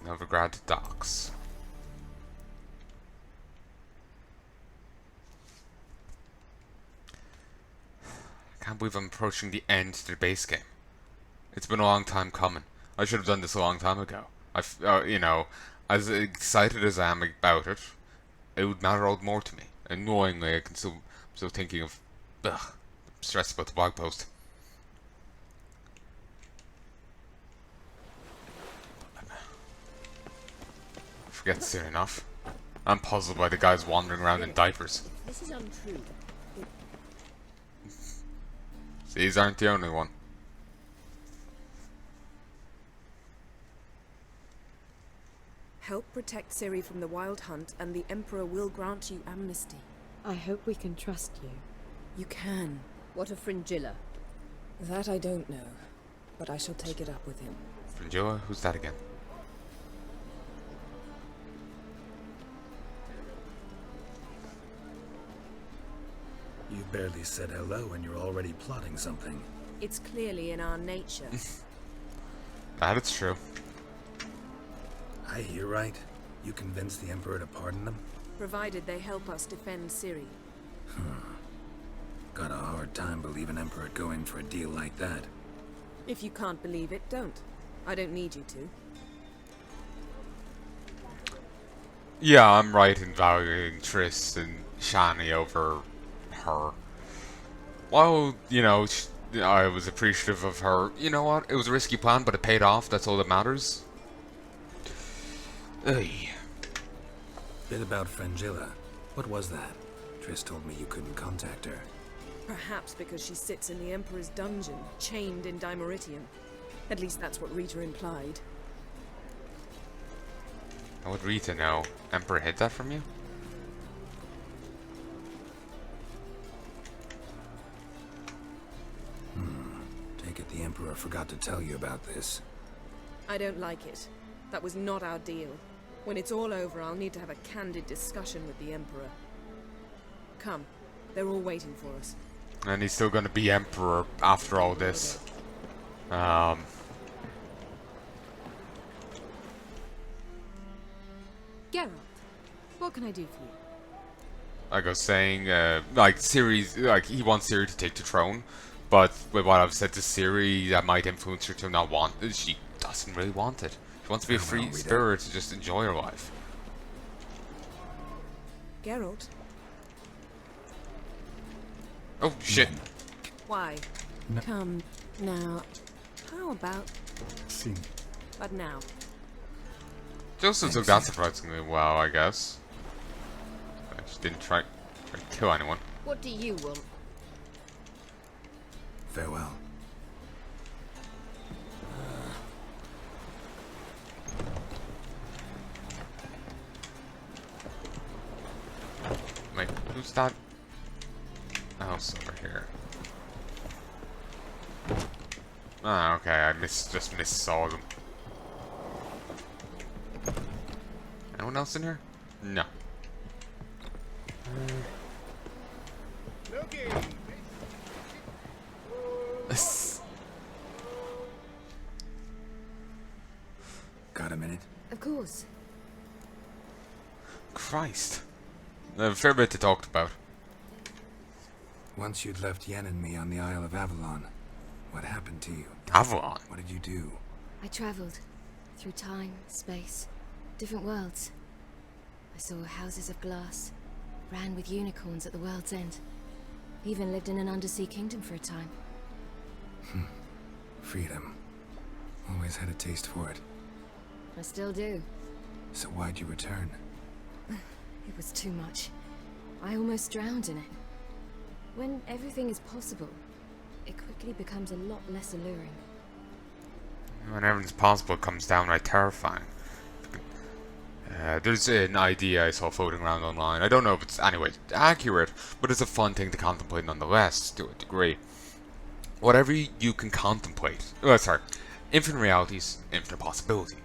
Novigrad docks. I can't believe I'm approaching the end to the base game. It's been a long time coming. I should have done this a long time ago. You know, as excited as I am about it, it would matter all the more to me. Annoyingly, I'm still thinking of, I'm stressed about the blog post. Forget soon enough. I'm puzzled by the guys wandering around in diapers. This is untrue. These aren't the only one. Help protect Ciri from the Wild Hunt, and the Emperor will grant you amnesty. I hope we can trust you. You can. What of Fringilla? That I don't know, but I shall take it up with him. Fringilla? Who's that again? You barely said hello and you're already plotting something. It's clearly in our nature. That is true. I hear right. You convinced the Emperor to pardon them? Provided they help us defend Ciri. Got a hard time believing Emperor'd go in for a deal like that. If you can't believe it, don't. I don't need you to. Yeah, I'm right in valuing Triss and Shani over her. While, you know, I was appreciative of her, you know what? It was a risky plan, but it paid off. That's all that matters. Ugh. Bit about Fringilla. What was that? Triss told me you couldn't contact her. Perhaps because she sits in the Emperor's dungeon, chained in Dimeritium. At least that's what Rita implied. How would Rita know? Emperor hid that from you? Take it the Emperor forgot to tell you about this. I don't like it. That was not our deal. When it's all over, I'll need to have a candid discussion with the Emperor. Come. They're all waiting for us. And he's still gonna be Emperor after all this. Geralt, what can I do for you? Like I was saying, like Ciri's, like he wants Ciri to take the throne, but with what I've said to Ciri, that might influence her to not want it. She doesn't really want it. She wants to be a free spirit to just enjoy her life. Geralt? Oh shit! Why? No. Come, now. How about... See. But now. Joseph took that surprisingly well, I guess. She didn't try to kill anyone. What do you want? Farewell. Like, who's that else over here? Ah, okay, I just missaw them. Anyone else in here? No. Got a minute? Of course. Christ. A fair bit to talk about. Once you'd left Yen and me on the Isle of Avalon, what happened to you? Avalon? What did you do? I traveled through time, space, different worlds. I saw houses of glass, ran with unicorns at the world's end. Even lived in an undersea kingdom for a time. Freedom. Always had a taste for it. I still do. So why'd you return? It was too much. I almost drowned in it. When everything is possible, it quickly becomes a lot less alluring. When everything's possible, it comes downright terrifying. There's an idea I saw floating around online. I don't know if it's, anyway, accurate, but it's a fun thing to contemplate nonetheless, to a degree. Whatever you can contemplate, infinite realities, infinite possibility.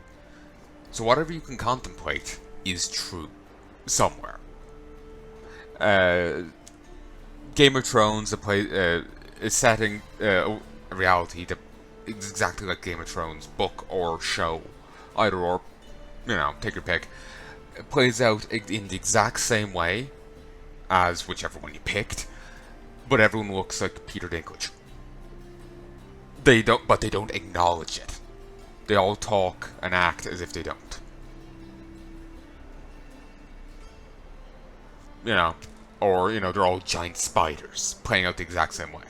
So whatever you can contemplate is true, somewhere. Game of Thrones, is setting a reality that is exactly like Game of Thrones, book or show, either or. you know, take your pick. It plays out in the exact same way as whichever one you picked, but everyone looks like Peter Dinklage. But they don't acknowledge it. They all talk and act as if they don't. You know, or, you know, they're all giant spiders, playing out the exact same way.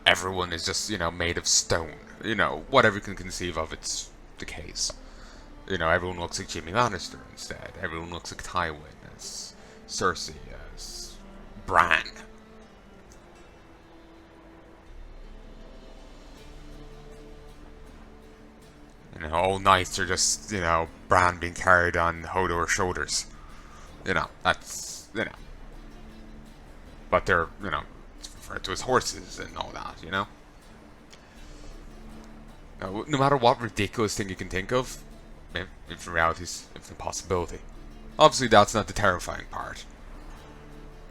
Everyone is just, you know, made of stone. You know, whatever you can conceive of, it's the case. You know, everyone looks like Jaime Lannister instead. Everyone looks like Tywin as Cersei, as Bran. You know, all knights are just, you know, Bran being carried on Hodor's shoulders. You know, that's, you know. But they're, you know, referred to as horses and all that, you know? No matter what ridiculous thing you can think of, in reality, it's an impossibility. Obviously, that's not the terrifying part.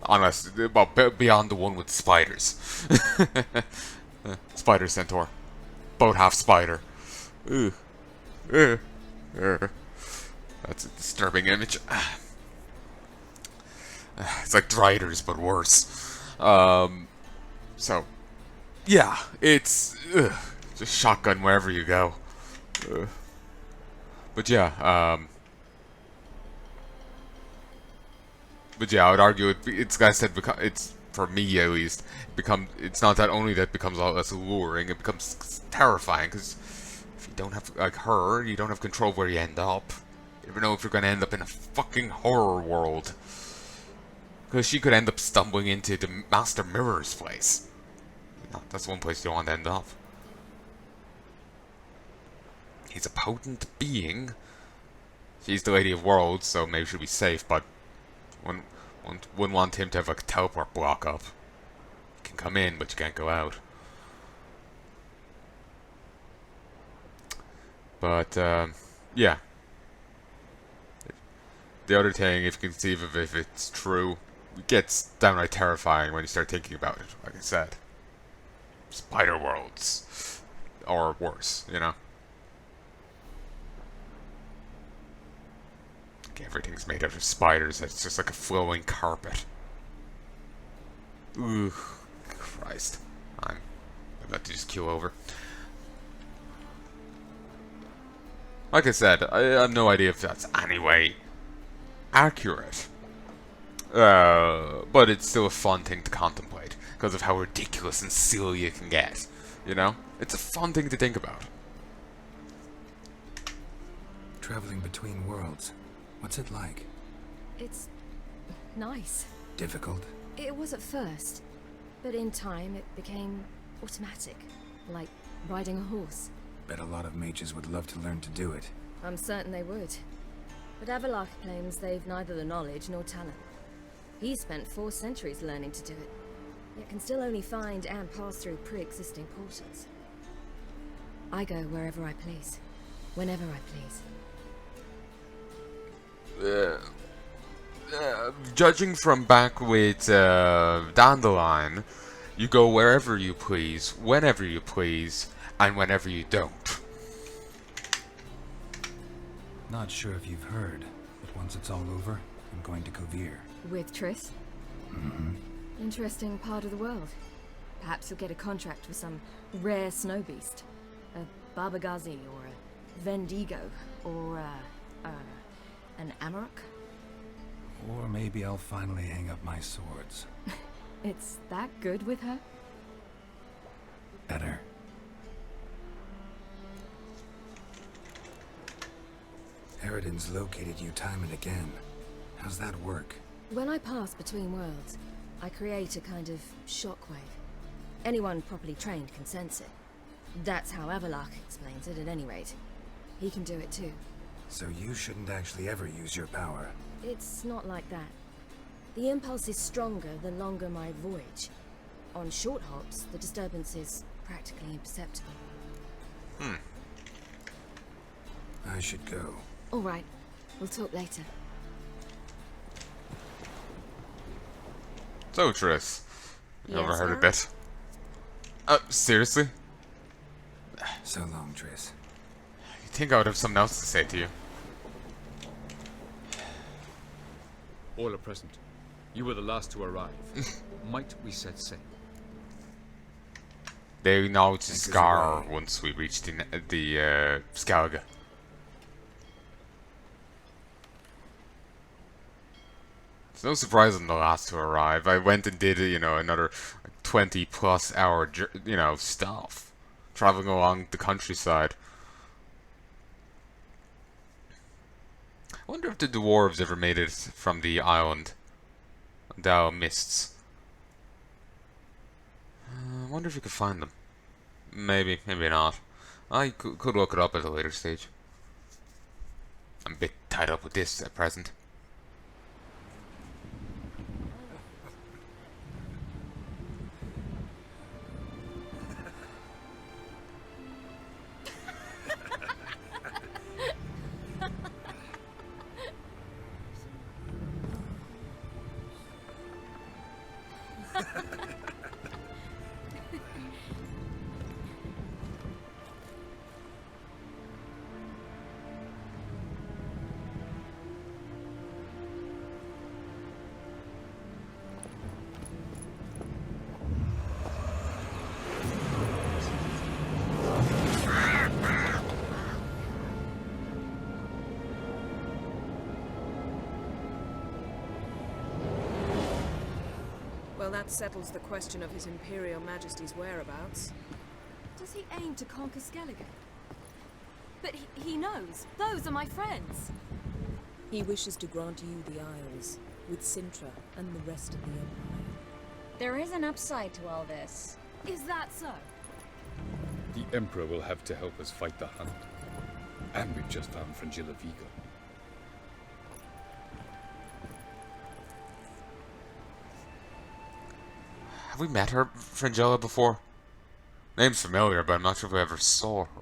Unless, well, beyond the one with spiders. Spider Centaur. Both half spider. Ugh. That's a disturbing image. It's like Driders, but worse. So, yeah, it's just shotgun wherever you go. But yeah, I would argue it's like I said, it's for me at least. It's not that only that it becomes a lot less alluring, it becomes terrifying because if you don't have like her, you don't have control of where you end up. You never know if you're going to end up in a fucking horror world. Because she could end up stumbling into the Master Mirror's place. No, that's one place you don't want to end up. He's a potent being. She's the Lady of Worlds, so maybe she'll be safe, but wouldn't want him to have like a teleport block up. You can come in, but you can't go out. But, yeah. The other thing, if you can conceive of if it's true, it gets downright terrifying when you start thinking about it, like I said. Spider worlds. Or worse, you know? Like everything's made out of spiders, it's just like a flowing carpet. Ooh, Christ. I'm about to just keel over. Like I said, I have no idea if that's anyway accurate. But it's still a fun thing to contemplate because of how ridiculous and silly it can get. You know? It's a fun thing to think about. Traveling between worlds. What's it like? It's nice. Difficult? It was at first, but in time it became automatic, like riding a horse. Bet a lot of mages would love to learn to do it. I'm certain they would. But Avalok claims they've neither the knowledge nor talent. He spent 4 centuries learning to do it, yet can still only find and pass through pre-existing portals. I go wherever I please, whenever I please. Judging from back with Dandelion, you go wherever you please, whenever you please, and whenever you don't. Not sure if you've heard, but once it's all over, I'm going to Kovir. With Triss? Mm-hmm. Interesting part of the world. Perhaps you'll get a contract with some rare snow beast. A Barbagazi, or a Vendigo, or an Amarok. Or maybe I'll finally hang up my swords. It's that good with her? Better. Eridan's located you time and again. How's that work? When I pass between worlds, I create a kind of shockwave. Anyone properly trained can sense it. That's how Avalok explains it at any rate. He can do it too. So you shouldn't actually ever use your power. It's not like that. The impulse is stronger the longer my voyage. On short hops, the disturbance is practically imperceptible. I should go. All right, we'll talk later. So, Triss, you ever Yes, heard a Harry? bit? Seriously? So long, Triss. think I would have something else to say to you. All are present. You were the last to arrive. Might we set sail? They acknowledged the Anchors scar away. once we reached the Scoia'tael. It's no surprise I'm the last to arrive. I went and did, another 20 plus hour, stuff. Traveling along the countryside. I wonder if the dwarves ever made it from the island. Dow Mists. I wonder if you could find them. Maybe, maybe not. I could look it up at a later stage. I'm a bit tied up with this at present. Well, that settles the question of His Imperial Majesty's whereabouts. Does he aim to conquer Skellige? But he knows. Those are my friends. He wishes to grant you the Isles, with Sintra and the rest of the Empire. There is an upside to all this. Is that so? The Emperor will have to help us fight the Hunt. And we've just found Fringilla Vigo. Have we met her, Fringilla, before? Name's familiar, but I'm not sure if we ever saw her.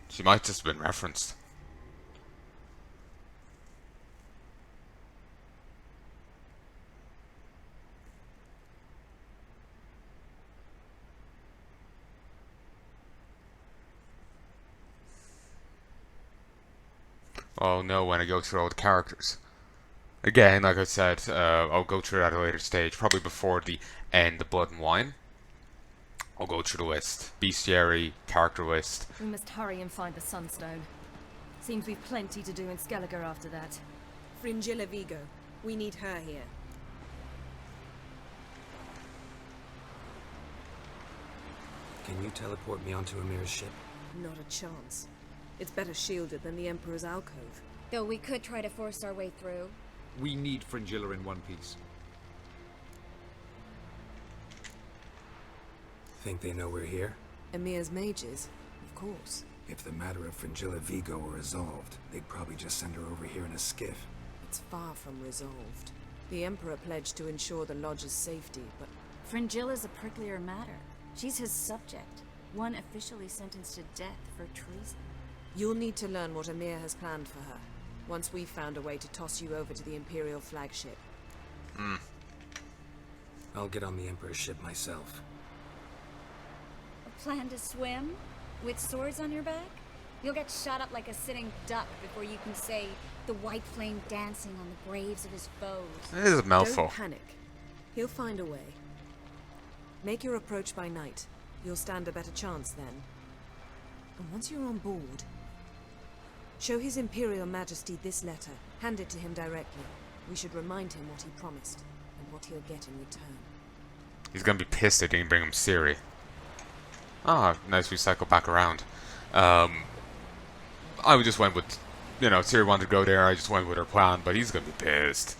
She might just have been referenced. Oh no, when I go through all the characters. Again, like I said, I'll go through that at a later stage, probably before the end of Blood and Wine. I'll go through the list. Bestiary, character list. We must hurry and find the Sunstone. Seems we've plenty to do in Skellige after that. Fringilla Vigo. We need her here. Can you teleport me onto Amir's ship? Not a chance. It's better shielded than the Emperor's alcove. Though we could try to force our way through. We need Fringilla in one piece. Think they know we're here? Emir's mages? Of course. If the matter of Fringilla Vigo were resolved, they'd probably just send her over here in a skiff. It's far from resolved. The Emperor pledged to ensure the Lodge's safety, but Fringilla's a pricklier matter. She's his subject, one officially sentenced to death for treason. you'll need to learn what Emir has planned for her, once we've found a way to toss you over to the Imperial flagship. I'll get on the Emperor's ship myself. A plan to swim? With swords on your back? You'll get shot up like a sitting duck before you can say the white flame dancing on the graves of his foes. It is a mouthful. Don't panic. He'll find a way. Make your approach by night. You'll stand a better chance then. And once you're on board, show His Imperial Majesty this letter. Hand it to him directly. We should remind him what he promised, and what he'll get in return. He's gonna be pissed they didn't bring him Ciri. Ah, nice we cycle back around. I just went with, Ciri wanted to go there, I just went with her plan, but he's gonna be pissed.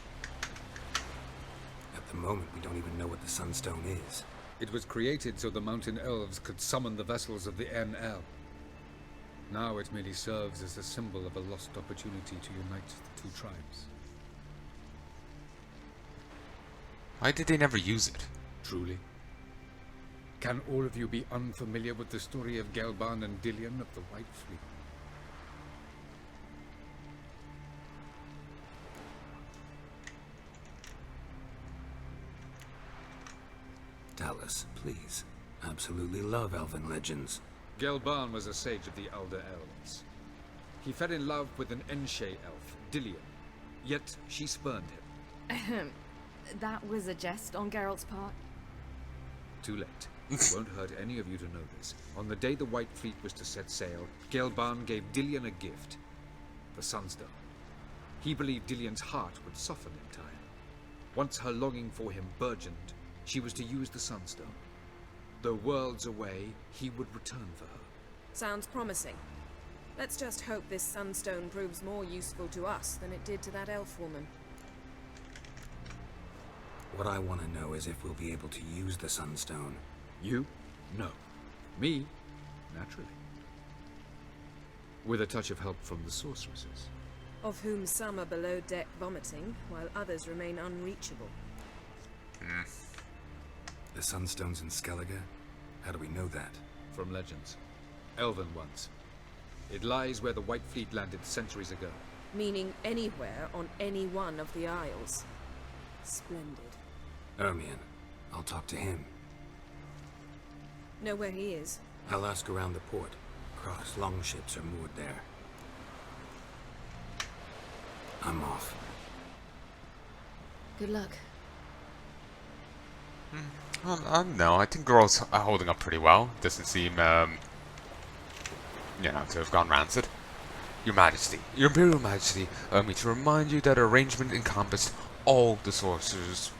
At the moment, we don't even know what the Sunstone is. It was created so the mountain elves could summon the vessels of the NL. Now it merely serves as a symbol of a lost opportunity to unite the two tribes. Why did they never use it? Truly. Can all of you be unfamiliar with the story of Gelban and Dillion of the White Fleet? Tell us, please. Absolutely love elven legends. Gelban was a sage of the Elder Elves. He fell in love with an Enshe elf, Dillion, yet she spurned him. That was a jest on Geralt's part. Too late. It won't hurt any of you to know this. On the day the White Fleet was to set sail, Gelban gave Dillion a gift. The Sunstone. He believed Dillion's heart would soften in time. Once her longing for him burgeoned, she was to use the Sunstone. Though worlds away, he would return for her. Sounds promising. Let's just hope this sunstone proves more useful to us than it did to that elf woman. What I want to know is if we'll be able to use the Sunstone. You? No. Me? Naturally. With a touch of help from the sorceresses. Of whom some are below deck vomiting, while others remain unreachable. The Sunstone's in Skellige? How do we know that? From legends. Elven ones. It lies where the White Fleet landed centuries ago. Meaning anywhere on any one of the Isles. Splendid. Ermion. I'll talk to him. Know where he is? I'll ask around the port. Cross longships are moored there. I'm off. Good luck. No, I think they're all holding up pretty well. Doesn't seem, you know, to have gone rancid. Your Majesty, Your Imperial Majesty, allow me to remind you that our arrangement encompassed all the sorcerers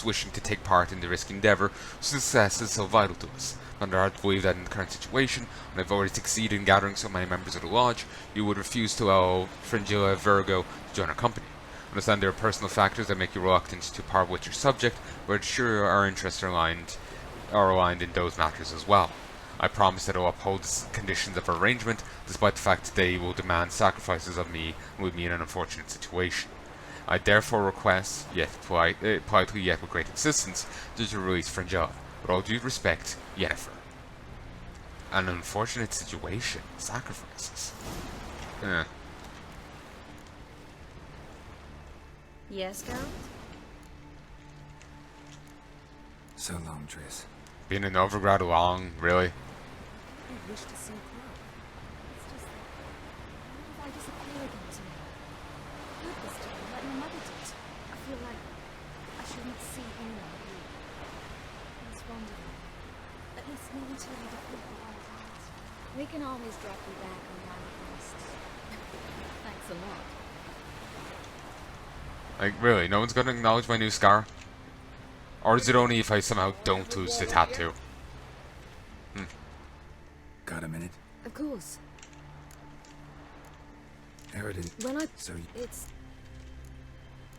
wishing to take part in the risky endeavor. Success is so vital to us. Under I believe that in the current situation, when I've already succeeded in gathering so many members of the Lodge, you would refuse to allow Fringilla Virgo to join our company. I understand there are personal factors that make you reluctant to part with your subject, but sure our interests are aligned in those matters as well. I promise that I will uphold the conditions of our arrangement, despite the fact that they will demand sacrifices of me and leave me in an unfortunate situation. I therefore request, yet politely yet with great insistence, that you release Fringilla. With all due respect, Yennefer. An unfortunate situation. Sacrifices. Yes, Geralt? So long, Triss. Being in Novigrad along, really? I wish to see Crow. It's just that... What if I disappear again tonight? I did this to you like my mother did. I feel like I shouldn't see anyone but you. I was wondering. At least not until you defeat the White Knight. We can always drop you back on my list. Thanks a lot. Like, really? No one's going to acknowledge my new scar? Or is it only if I somehow don't lose the tattoo? Got a minute? Of course. Eridan. When I... So It's...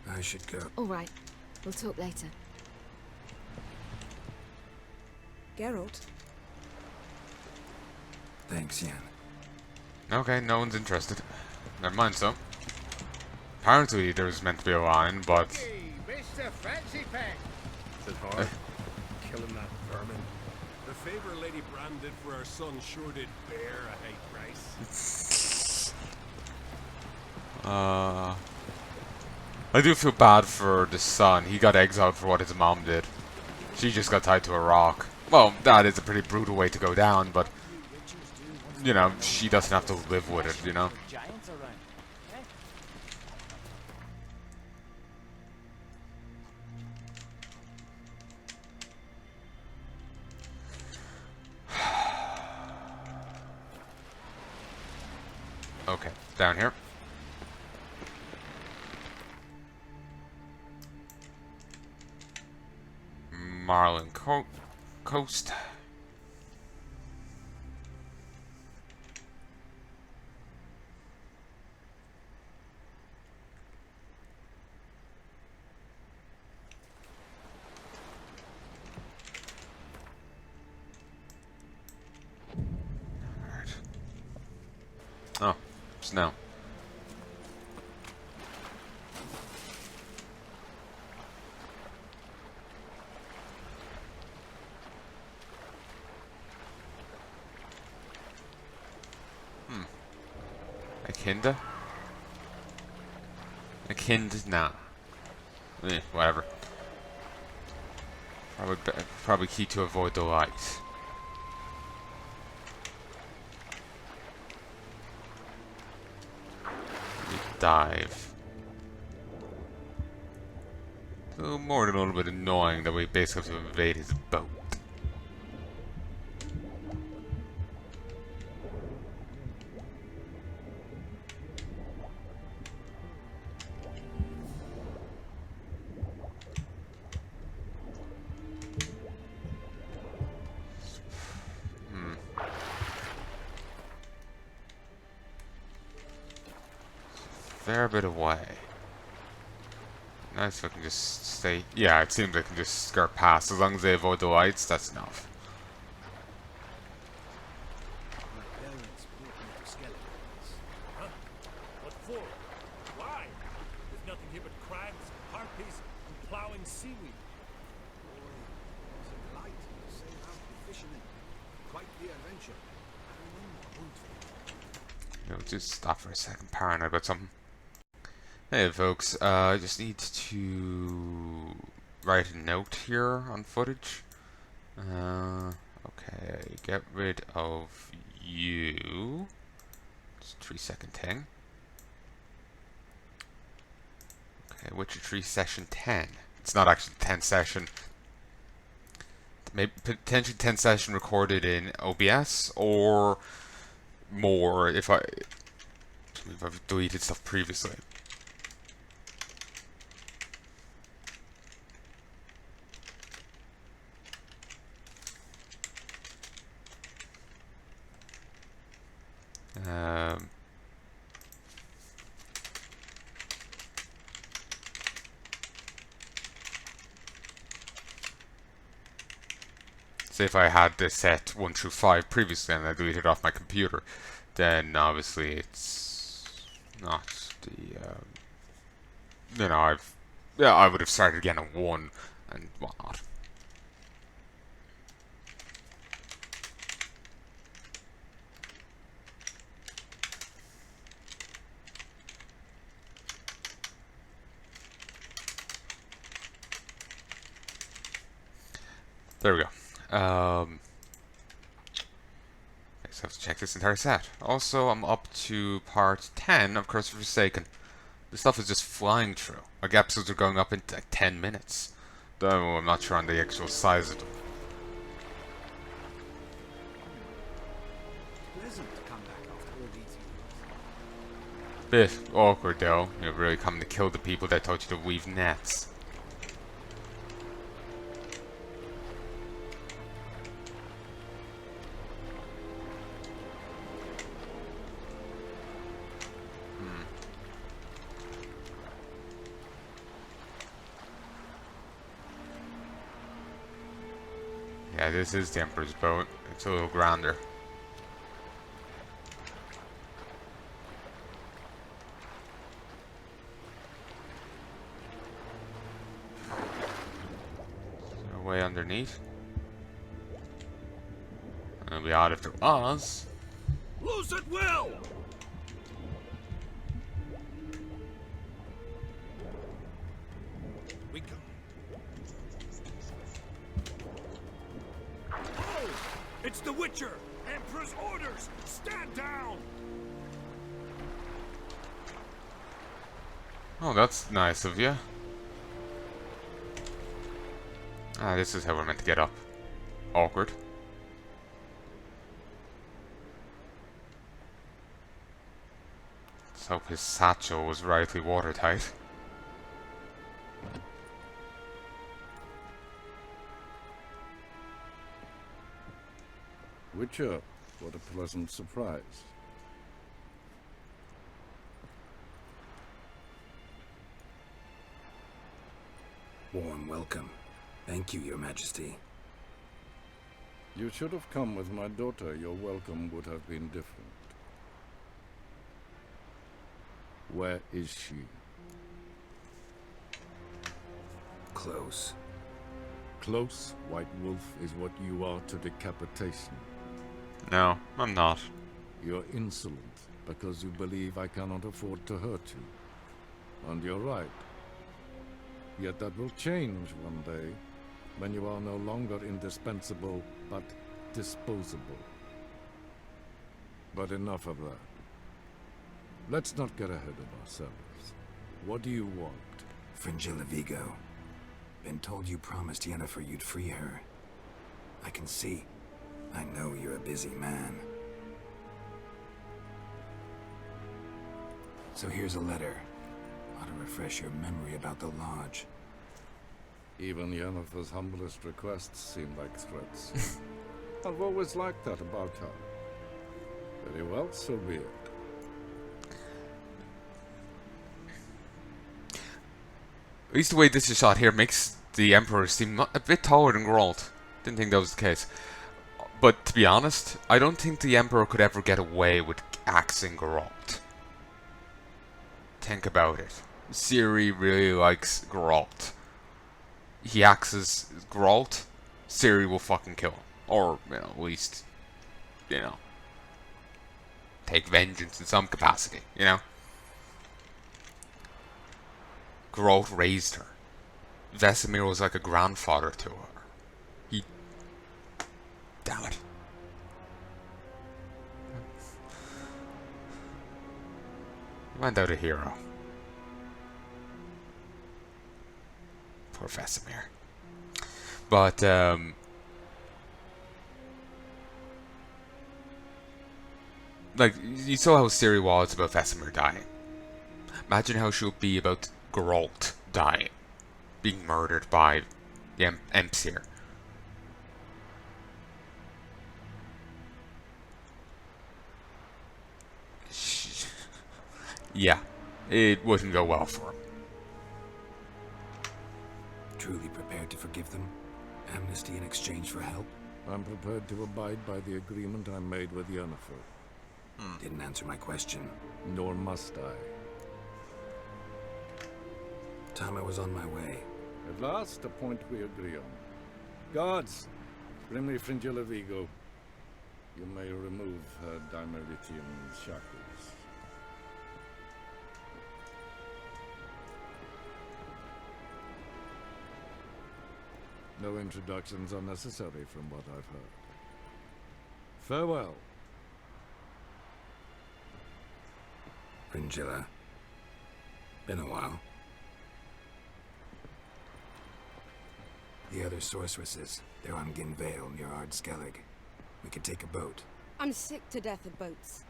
I should go. Alright. We'll talk later. Geralt? Thanks, Yen. Okay, no one's interested. Never mind, so. Apparently there's meant to be a line, but... Hey, Mr. Fancy Pants! Is it hard? Killing that vermin. The favor Lady Brand did for her son sure did bear a high price. I do feel bad for the son. He got exiled for what his mom did. She just got tied to a rock. Well, that is a pretty brutal way to go down, but... You know, she doesn't have to live with it, you know? Okay, down here. Marlin Coast. Alright. Oh, snow. Akinda? Akinda? Nah. Whatever. Probably key to avoid the light. dive. So more than a little bit annoying that we basically have to invade his boat. Fair bit away. Nice if I can just stay. Yeah, it seems I can just skirt past. As long as they avoid the lights, that's enough. My parents brought me to skeletons. Huh? What for? Why? There's nothing here but crabs, harpies, and plowing seaweed. Boy, it's a delight to sail out with fishermen. Quite the adventure. I remember once. You know, just stop for a second. Paranoid about something. Hey folks, I just need to write a note here on footage. Okay, get rid of you. It's a 3-second thing. Okay, Witcher 3 session 10. It's not actually 10 session. Maybe potentially 10 session recorded in OBS or more if I've deleted stuff previously. Say if I had this set 1 through 5 previously and I deleted it off my computer, then obviously it's not the you know, I would have started again at 1 and whatnot. There we go. Okay, so I have to check this entire set. Also, I'm up to part 10 of Curse of Forsaken. This stuff is just flying through. Like, episodes are going up in like 10 minutes. Though I'm not sure on the actual size of them. Pleasant to come back after all these years. Bit awkward though. You're really coming to kill the people that taught you to weave nets. Yeah, this is the Emperor's boat. It's a little grander. Way underneath. It'll be odd if there was. Loose at will! We come. Oh! It's the Witcher! Emperor's orders! Stand down! Oh, that's nice of you. Ah, this is how we're meant to get up. Awkward. Let's hope his satchel was rightly watertight. Witcher, what a pleasant surprise. Warm welcome. Thank you, Your Majesty. You should have come with my daughter. Your welcome would have been different. Where is she? Close. Close, White Wolf, is what you are to decapitation. No, I'm not. You're insolent because you believe I cannot afford to hurt you. And you're right. Yet that will change one day, when you are no longer indispensable, but disposable. But enough of that. Let's not get ahead of ourselves. What do you want? Fringilla Vigo. Been told you promised Yennefer you'd free her. I can see. I know you're a busy man. So here's a letter. Ought to refresh your memory about the Lodge. Even Yennefer's humblest requests seem like threats. I've always liked that about her. Very well, so be it. At least the way this is shot here makes the Emperor seem a bit taller than Geralt. Didn't think that was the case. But to be honest, I don't think the Emperor could ever get away with axing Geralt. Think about it. Ciri really likes Geralt. He axes Geralt, Ciri will fucking kill him. Or, you know, at least, you know, take vengeance in some capacity, you know? Geralt raised her. Vesemir was like a grandfather to her. He... Damn it. He went out a hero. Poor Vesemir. But, like, you saw how Ciri was about Vesemir dying. Imagine how she'll be about Geralt dying. Being murdered by the Imps here. Yeah, it wouldn't go well for him. Truly prepared to forgive them? Amnesty in exchange for help? I'm prepared to abide by the agreement I made with Yennefer. Didn't answer my question. Nor must I. Time I was on my way. At last, a point we agree on. Guards, bring me Fringilla Vigo. You may remove her Dimeritian shackles. No introductions are necessary from what I've heard. Farewell. Fringilla. Been a while. The other sorceresses, they're on Ginvale near Ard Skellig. We could take a boat. I'm sick to death of boats.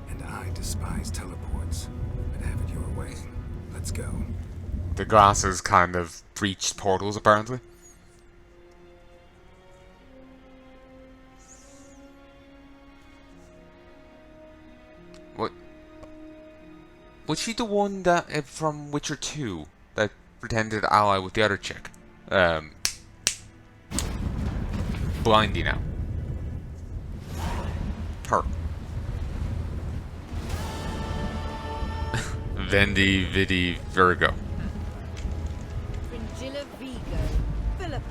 And I despise teleports, but have it your way. Let's go. The glasses kind of breached portals, apparently. What? Was she the one that from Witcher 2 that pretended to ally with the other chick? Blindy now. Her. Vendi, Vidi, Virgo. Fringilla Vigo. Philippa,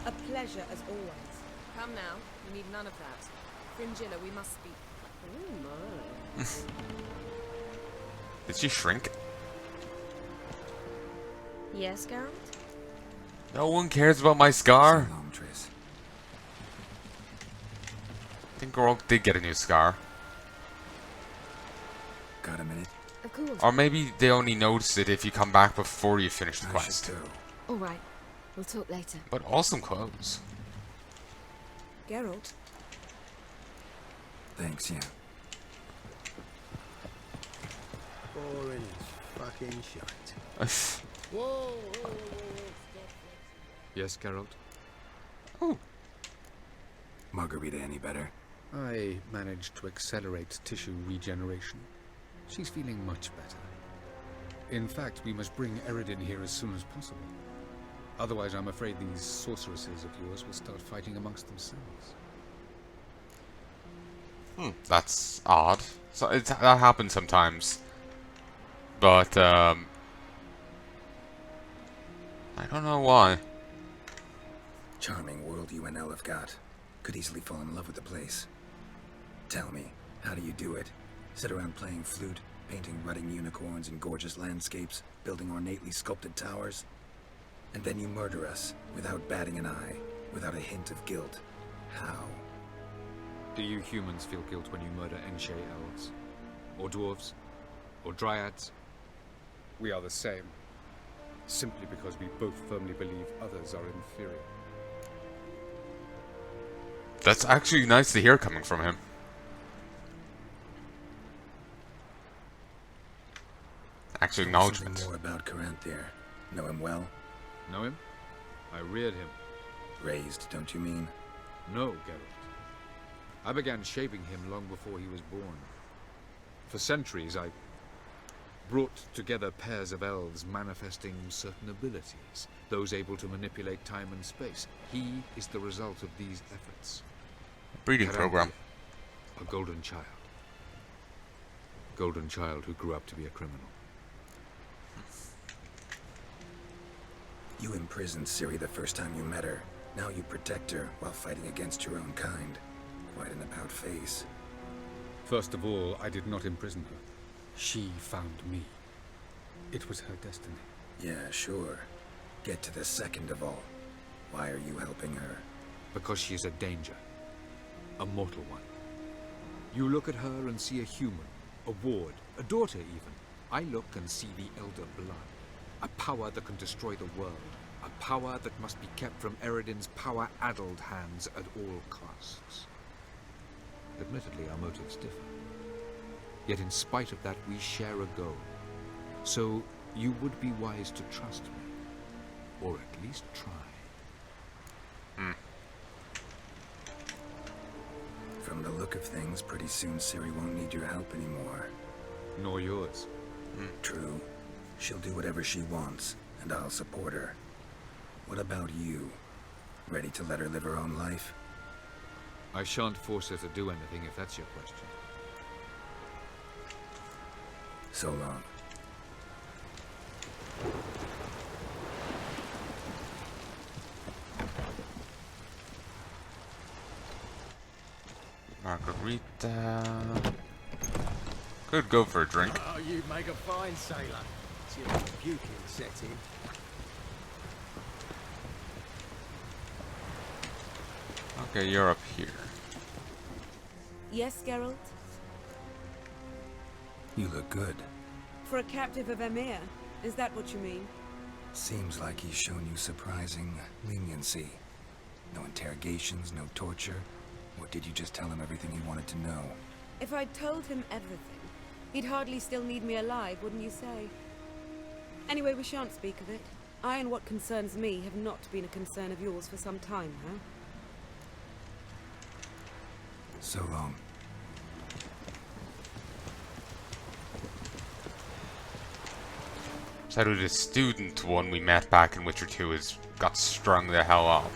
a pleasure as always. Come now, we need none of that. Fringilla, we must speak. Oh my. Did she shrink? Yes, Geralt? No one cares about my scar. So long, Triss. I think Geralt did get a new scar. Got a minute? Of course. Or maybe they only notice it if you come back before you finish the I quest. should go. All right. We'll talk later. But awesome clothes. Geralt, Thanks, yeah. Boring as fucking shite. Whoa, whoa, whoa, whoa, whoa. Yes, Geralt? Oh. Margarita any better? I managed to accelerate tissue regeneration. She's feeling much better. In fact, we must bring Eredin here as soon as possible. Otherwise, I'm afraid these sorceresses of yours will start fighting amongst themselves. That's odd. So that happens sometimes. But, I don't know why. Charming world you and Elle have got. Could easily fall in love with the place. Tell me, how do you do it? Sit around playing flute, painting rutting unicorns in gorgeous landscapes, building ornately sculpted towers? And then you murder us, without batting an eye. without a hint of guilt. How? Do you humans feel guilt when you murder Enshe elves? Or dwarves? Or dryads? We are the same. Simply because we both firmly believe others are inferior. That's actually nice to hear coming from him. Actually, acknowledgement. Something more about Caranthir. Know him well? Know him? I reared him. Raised, don't you mean? No, Geralt. I began shaping him long before he was born. For centuries, I brought together pairs of elves manifesting certain abilities, those able to manipulate time and space. He is the result of these efforts. Breeding Caranthir, program. a golden child. Golden child who grew up to be a criminal. You imprisoned Ciri the first time you met her. Now you protect her while fighting against your own kind. Quite an about-face. First of all, I did not imprison her. She found me. It was her destiny. Yeah, sure. Get to the second of all. Why are you helping her? Because she is a danger. A mortal one. You look at her and see a human, a ward, a daughter even. I look and see the Elder Blood. A power that can destroy the world. A power that must be kept from Eredin's power-addled hands at all costs. Admittedly, our motives differ. Yet in spite of that, we share a goal. So, you would be wise to trust me. Or at least try. From the look of things, pretty soon Ciri won't need your help anymore. Nor yours. True. She'll do whatever she wants, and I'll support her. What about you? Ready to let her live her own life? I shan't force her to do anything if that's your question. So long. Margarita. Could go for a drink. Oh, you make a fine sailor. See if the puking set in. Okay, you're up here. Yes, Geralt? You look good. For a captive of Emir, is that what you mean? Seems like he's shown you surprising leniency. No interrogations, no torture. Or did you just tell him everything he wanted to know? If I'd told him everything, he'd hardly still need me alive, wouldn't you say? Anyway, we shan't speak of it. I and what concerns me have not been a concern of yours for some time, huh? So long. Sadly, the student one we met back in Witcher 2 has got strung the hell up.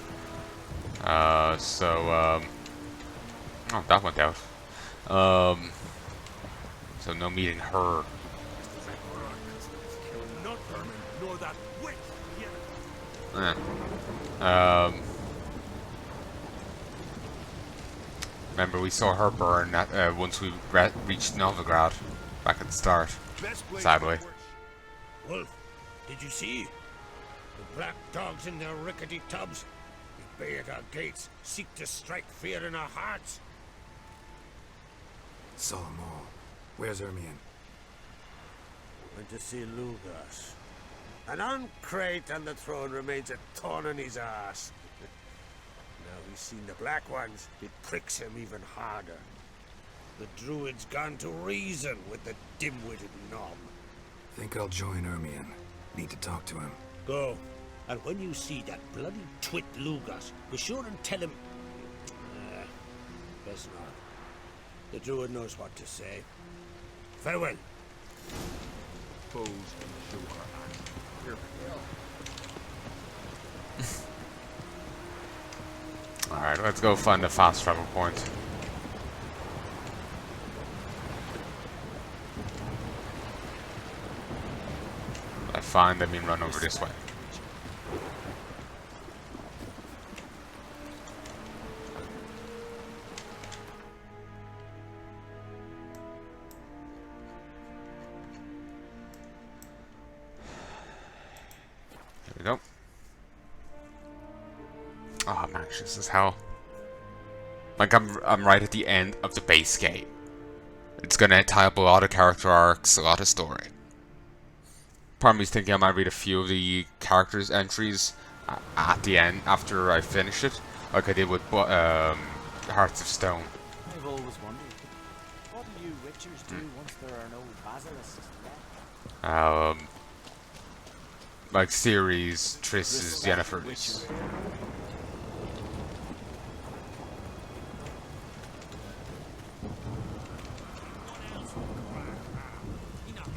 Oh, that went out. So no meeting her. Not vermin, nor that witch yet. Remember, we saw her burn at, once we reached Novigrad back at the start. Sadly. Wolf, did you see? The black dogs in their rickety tubs. They bay at our gates, seek to strike fear in our hearts. Saw 'em all. Where's Ermion? Went to see Lugas. An uncrate on the throne remains a thorn in his ass. Now he's seen the Black Ones, it pricks him even harder. The druid's gone to reason with the dim-witted knob. Think I'll join Ermion. Need to talk to him. Go. And when you see that bloody twit Lugas, be sure and tell him... best not. The druid knows what to say. Farewell. Foes show our act. Here we go. Alright, let's go find a fast travel point. I find, I mean run over this way. There we go. Oh, I'm anxious as hell. Like, I'm right at the end of the base game. It's gonna tie up a lot of character arcs, a lot of story. Part of me's thinking I might read a few of the characters' entries at the end, after I finish it, like I did with Hearts of Stone. I've always wondered, what do you witchers do once there are no basilisks left? Like Ceres, Triss's, Yennefer's.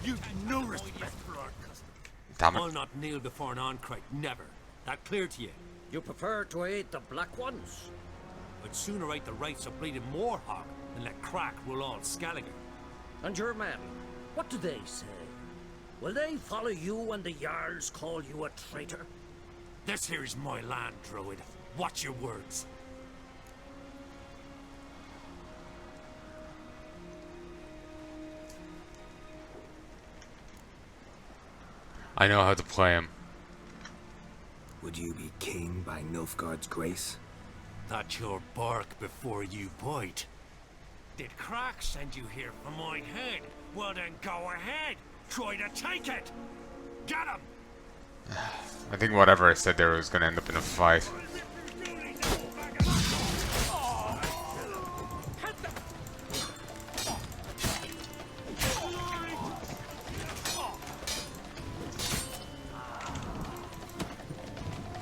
You've no respect for our custom. Damn I'll it. not kneel before an Oncrite, never. That clear to you? You prefer to aid the black ones? I'd sooner write the rights of bleeding Moorhawk than let Crack rule all Skellige. And your men, what do they say? Will they follow you when the Jarls call you a traitor? This here is my land, Druid. Watch your words. I know how to play him. Would you be king by Nilfgaard's grace? That's your bark before you bite. Did Crack send you here for my head? Well then go ahead. Try to take it. Get him! I think whatever I said there was gonna end up in a fight.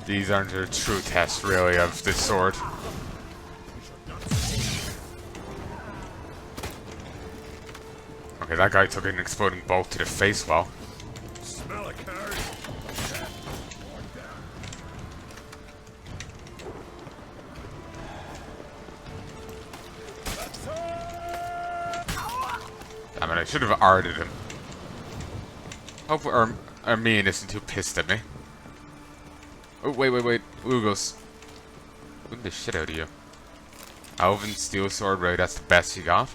These aren't a true test, really, of this sword. Okay, that guy took an exploding bolt to the face well. Smell a card. Damn it, I should have arted him. Hope Armin isn't too pissed at me. Oh, wait. Lugos. Look the shit out of you. Elven steel sword, really, that's the best you got?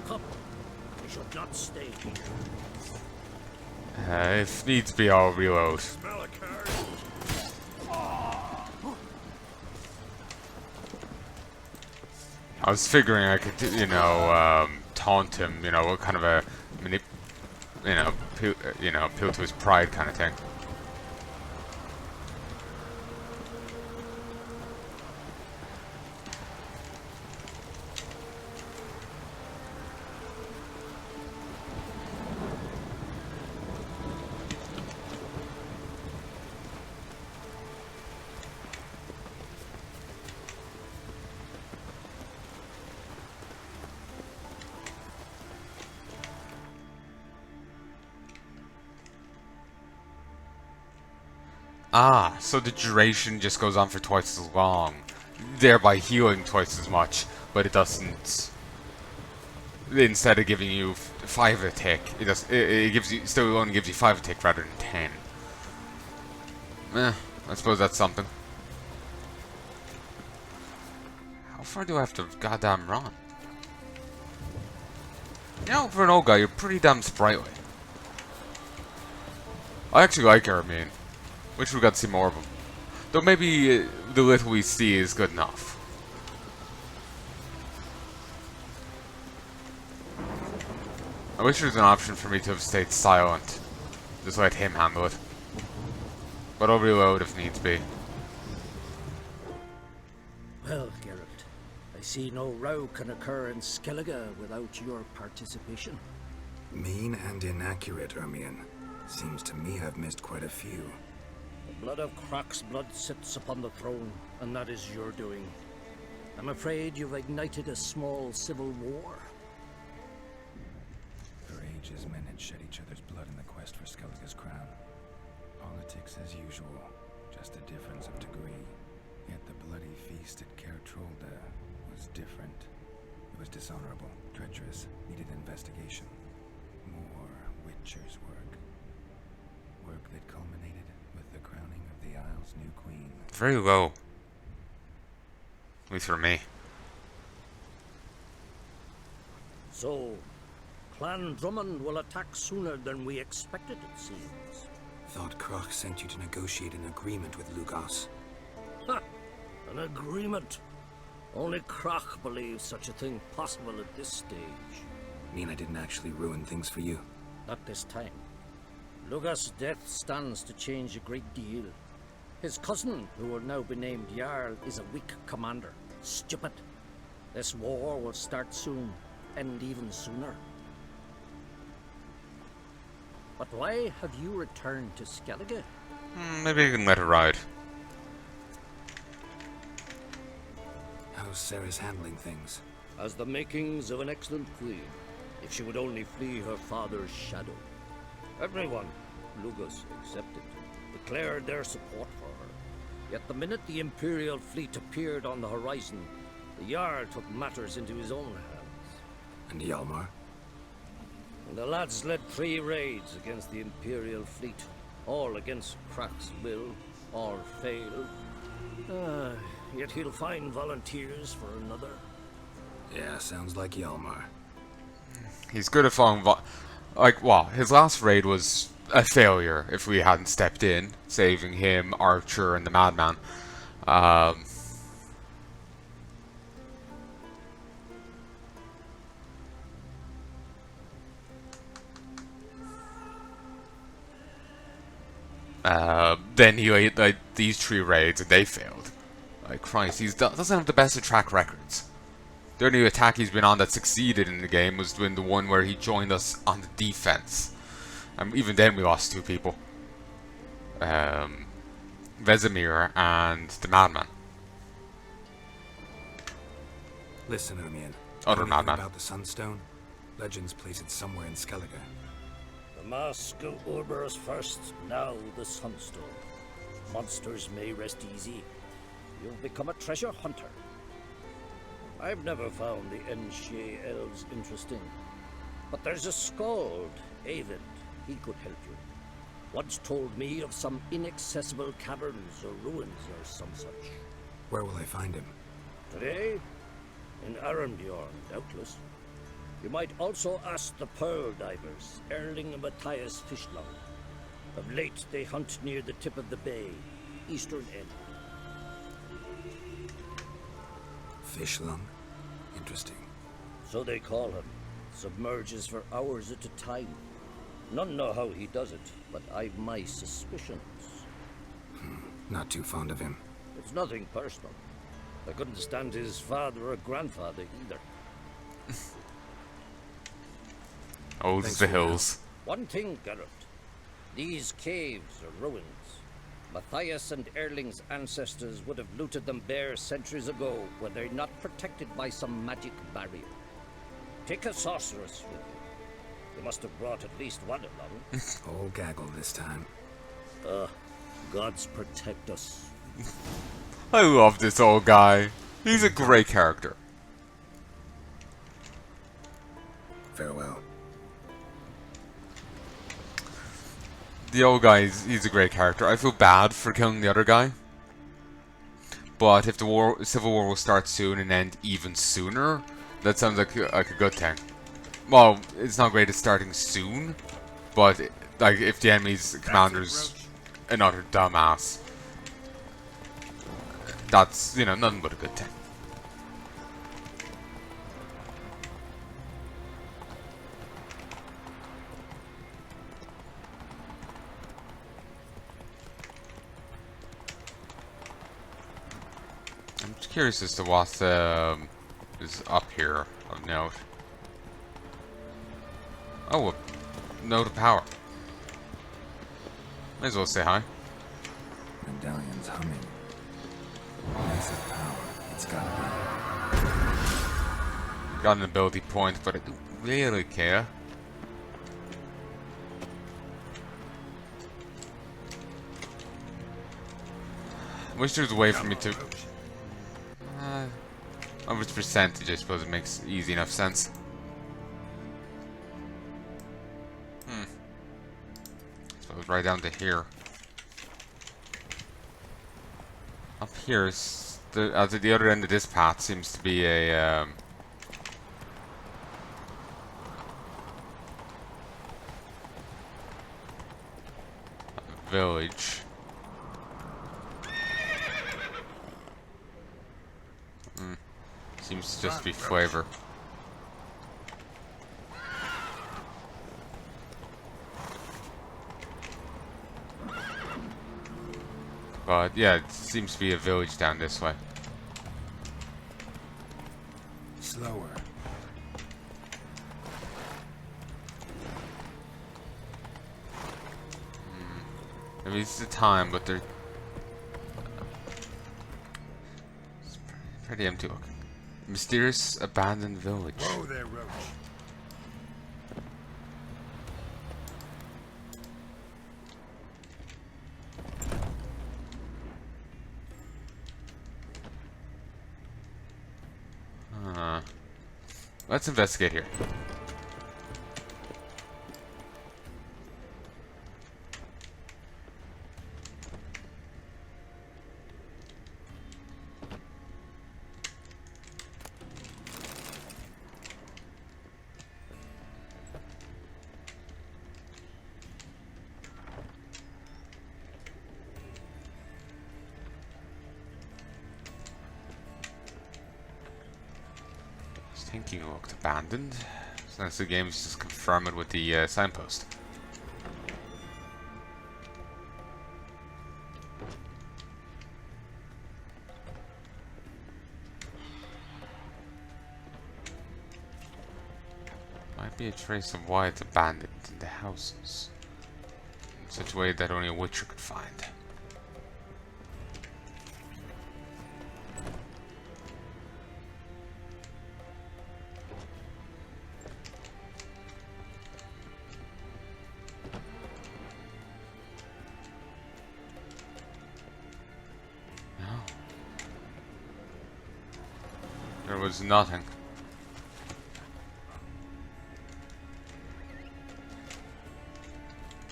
Come, we should not stay here. If needs be, I'll reload. Smell a card. I was figuring I could, taunt him, what kind of a appeal to his pride kind of thing. Ah, so the duration just goes on for twice as long, thereby healing twice as much, but it doesn't. Instead of giving you 5 a tick, it gives you still only gives you 5 a tick rather than 10. I suppose that's something. How far do I have to goddamn run? For an old guy, you're pretty damn sprightly. I actually like Armin. Wish we got to see more of him. Though maybe the little we see is good enough. I wish there was an option for me to have stayed silent. Just let him handle it. But I'll reload if needs be. Well, Geralt, I see no row can occur in Skellige without your participation. Mean and inaccurate, Ermion. Seems to me I've missed quite a few. The blood of Croc's blood sits upon the throne, and that is your doing. I'm afraid you've ignited a small civil war. For ages, men had shed each other's blood in the quest for Skellige's crown. Politics as usual, just a difference of degree. Yet the bloody feast at Caer Trolda was different. It was dishonorable, treacherous, needed investigation. More Witcher's work. Work that culminated new queen. Very low. At least for me. So, Clan Drummond will attack sooner than we expected, it seems. Thought Croc sent you to negotiate an agreement with Lugos. Ha! An agreement? Only Croc believes such a thing possible at this stage. Mean I didn't actually ruin things for you? Not this time. Lugos' death stands to change a great deal. His cousin, who will now be named Jarl, is a weak commander. Stupid. This war will start soon, end even sooner. But why have you returned to Skellige? Maybe you can let her ride. How's Sarah's handling things? Has the makings of an excellent queen, if she would only flee her father's shadow. Everyone, Lugos excepted, declared their support for her. Yet the minute the Imperial fleet appeared on the horizon, the Jarl took matters into his own hands. And Hjalmar? And the lads led 3 raids against the Imperial fleet, all against Croc's will, all failed. Yet he'll find volunteers for another. Yeah, sounds like Hjalmar. He's good at following his last raid was a failure if we hadn't stepped in, saving him, Archer, and the Madman. Then he laid these 3 raids and they failed. Like Christ, he doesn't have the best of track records. The only attack he's been on that succeeded in the game was when the one where he joined us on the defense. And even then we lost 2 people. Vesemir and the Madman. Listen, Ermion. Other Anything Madman. about the Sunstone? Legends place it somewhere in Skellige. The mask of Urber's first, now the Sunstone. Monsters may rest easy. You've become a treasure hunter. I've never found the Enshe elves interesting. But there's a skald, Avid. He could help you. Once told me of some inaccessible caverns or ruins or some such. Where will I find him? Today? In Aramdjorn, doubtless. You might also ask the Pearl Divers, Erling and Matthias Fishlung. Of late, they hunt near the tip of the bay, eastern end. Fishlung? Interesting. So they call him. Submerges for hours at a time. None know how he does it, but I've my suspicions. Not too fond of him. It's nothing personal. I couldn't stand his father or grandfather either. Oh, Thanks the for hills. One thing, Garrett. These caves are ruins. Matthias and Erling's ancestors would have looted them bare centuries ago were they not protected by some magic barrier. Take a sorceress with you. You must have brought at least one along. All gaggle this time. Gods protect us. I love this old guy. He's a great character. Farewell. The old guy, he's a great character. I feel bad for killing the other guy. But if the Civil War will start soon and end even sooner, that sounds like a good thing. Well, it's not great at starting soon, but like if the enemy's commander's another dumbass, that's, nothing but a good thing. I'm just curious as to what is up here of note. Oh, a note of power. Might as well say hi. Medallion's humming. Massive power. It's gotta be. Got an ability point, but I don't really care. I wish there was a way for me to... how much percentage, I suppose it makes easy enough sense. So it's right down to here. Up here, at the other end of this path seems to be a village. Seems to just be flavor. But yeah, it seems to be a village down this way. Slower. Maybe it's the time, but they're it's pretty empty looking. Mysterious abandoned village. Whoa there, Roach. Let's investigate here. Thinking it looked abandoned. Since the game's just confirm it with the signpost. Might be a trace of why it's abandoned in the houses. In such a way that only a witcher could find. There was nothing.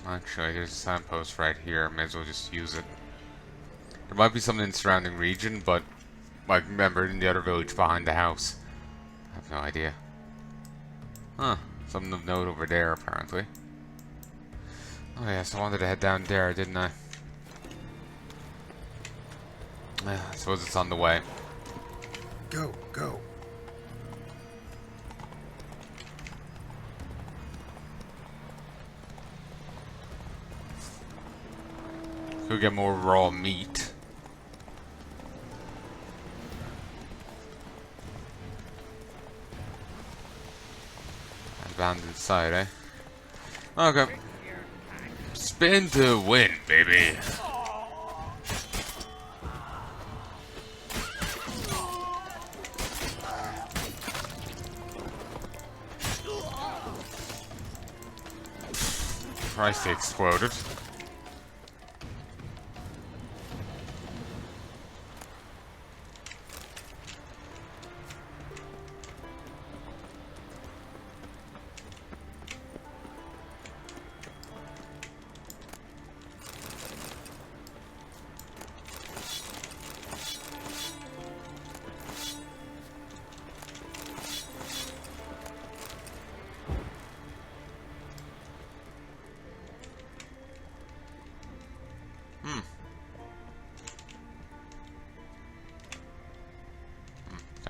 Actually, there's a signpost right here. May as well just use it. There might be something in the surrounding region, but like remember in the other village behind the house. I have no idea. Huh. Something of note over there, apparently. Oh yes, I wanted to head down there, didn't I? I suppose it's on the way. Go, go. Could get more raw meat. Abandoned site, eh? Okay. Spin to win, baby. Christ, he exploded.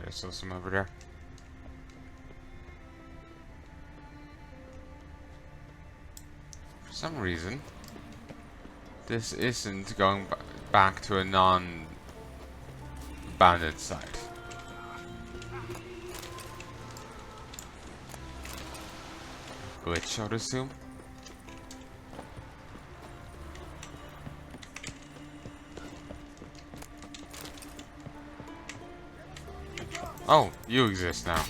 There's still some over there. For some reason, this isn't going back to a non-banded site. Glitch, I would assume. Oh, you exist now.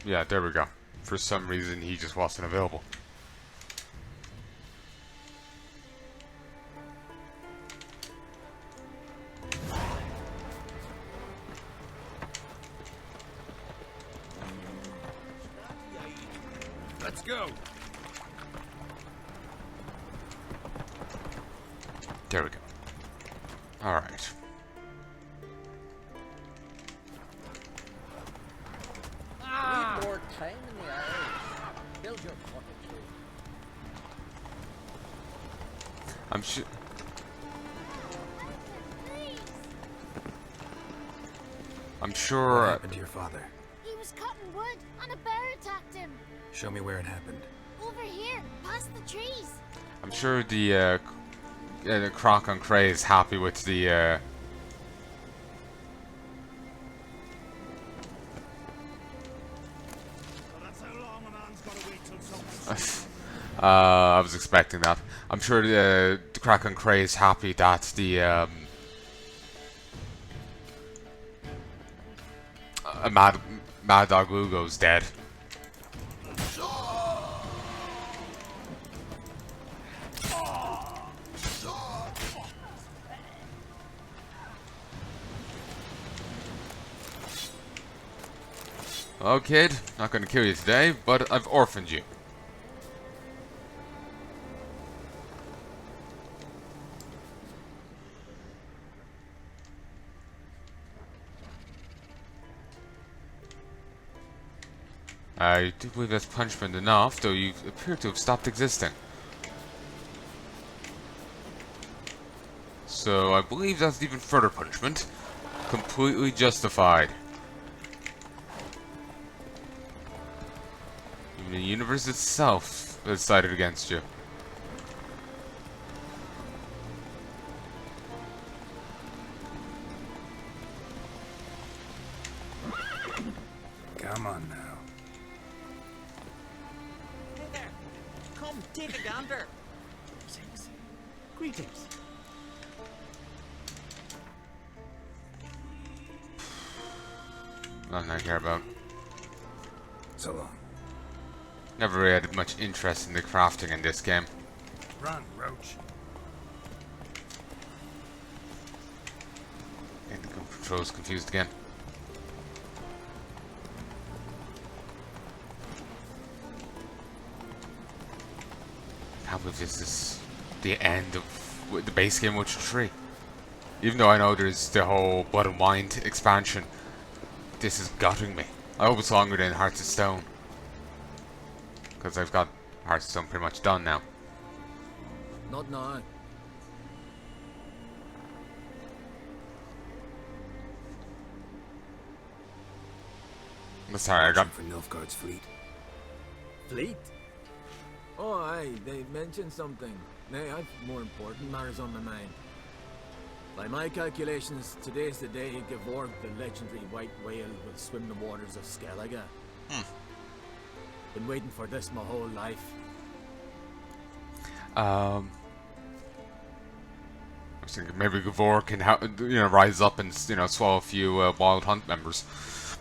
Yeah, there we go. For some reason, he just wasn't available. Let's go. There we go. Alright. Need more time in the hours. Build your fortitude. I'm sure. I'm sure. What happened to your father? He was cutting wood and a bear attacked him. Show me where it happened. Over here, past the trees. I'm sure the Croc on Cray is happy with the. I was expecting that. I'm sure the Croc on Cray is happy that the Mad Dog Lugo's dead. Oh, kid, not gonna kill you today, but I've orphaned you. I do believe that's punishment enough, though you appear to have stopped existing. So I believe that's even further punishment. Completely justified. Even the universe itself has sided against you. Come on now. Hey there. Come, take a gander. Greetings. Nothing I care about. So long. Never really had much interest in the crafting in this game. Run, Roach. And the controls confused again. I can't believe this is the end of the base game Witcher 3. Even though I know there's the whole Blood and Wine expansion, this is gutting me. I hope it's longer than Hearts of Stone. Because I've got Hearts of Stone pretty much done now. Not now. I'm sorry, I got... For Nilfgaard's fleet. Fleet? Oh, aye, they mentioned something. Nay, I've more important matters on my mind. By my calculations, today's the day Gevorg, the legendary white whale, will swim the waters of Skellige. Been waiting for this my whole life. I was thinking maybe Gevorg can rise up and swallow a few Wild Hunt members,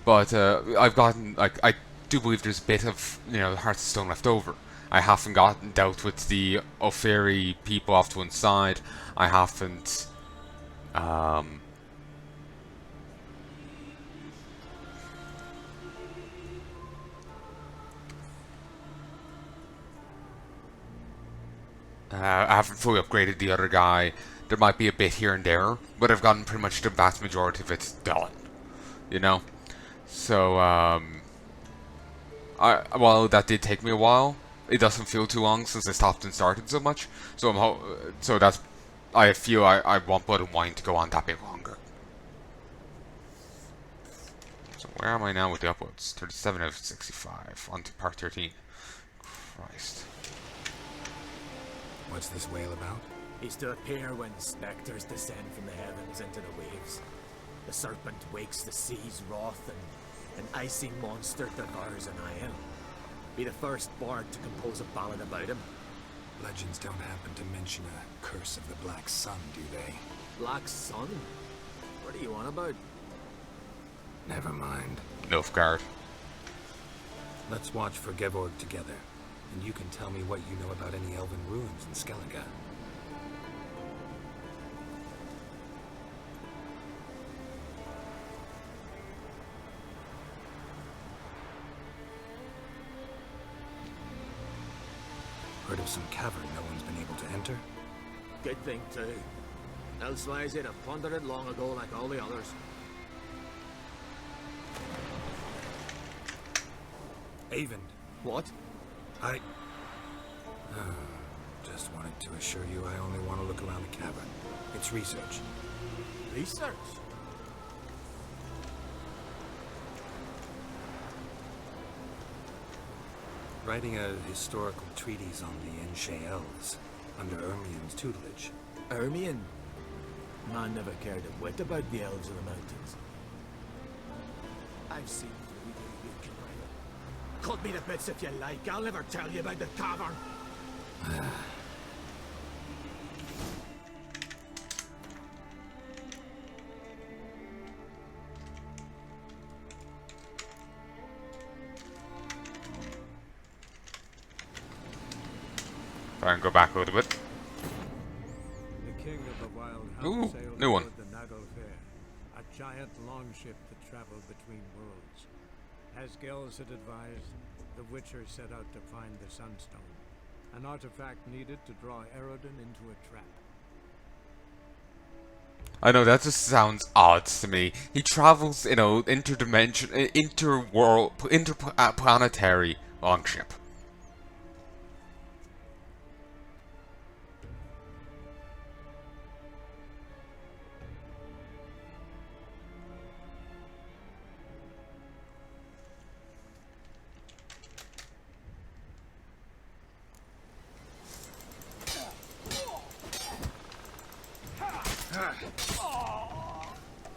but I've gotten I do believe there's a bit of Hearts of Stone left over. I haven't dealt with the Ofiri people off to one side. I haven't I haven't fully upgraded the other guy. There might be a bit here and there, but I've gotten pretty much the vast majority of it done. So while that did take me a while, it doesn't feel too long since I stopped and started so much. So I feel I want Blood and Wine to go on that bit longer. So where am I now with the uploads? 37 out of 65. On to part 13. Christ. What's this whale about? Is to appear when specters descend from the heavens into the waves. The serpent wakes the sea's wrath, and an icy monster devours an isle. Be the first bard to compose a ballad about him. Legends don't happen to mention a curse of the Black Sun, do they? Black Sun? What are you on about? Never mind. Nilfgaard. Let's watch for Gevorg together, and you can tell me what you know about any elven ruins in Skellige. Heard of some cavern no one's been able to enter? Good thing too. Elsewise, they'd have plundered it long ago like all the others. Avon. What? I... just wanted to assure you I only want to look around the cavern. It's research. Research? Writing a historical treatise on the Scoia'taels under Ermien's tutelage. Ermien? Man never cared a whit about the elves of the mountains. I've seen the video you can write. Cut me to bits if you like. I'll never tell you about the tavern. Try and go back a little bit. The king of the wild Ooh, hound sailed new one. aboard the Nagal Fair, a giant longship that traveled between worlds. As Gels had advised, the Witcher set out to find the Sunstone, an artifact needed to draw Erodin into a trap. I know, that just sounds odd to me. He travels, you know, interdimension, interworld, interplanetary longship.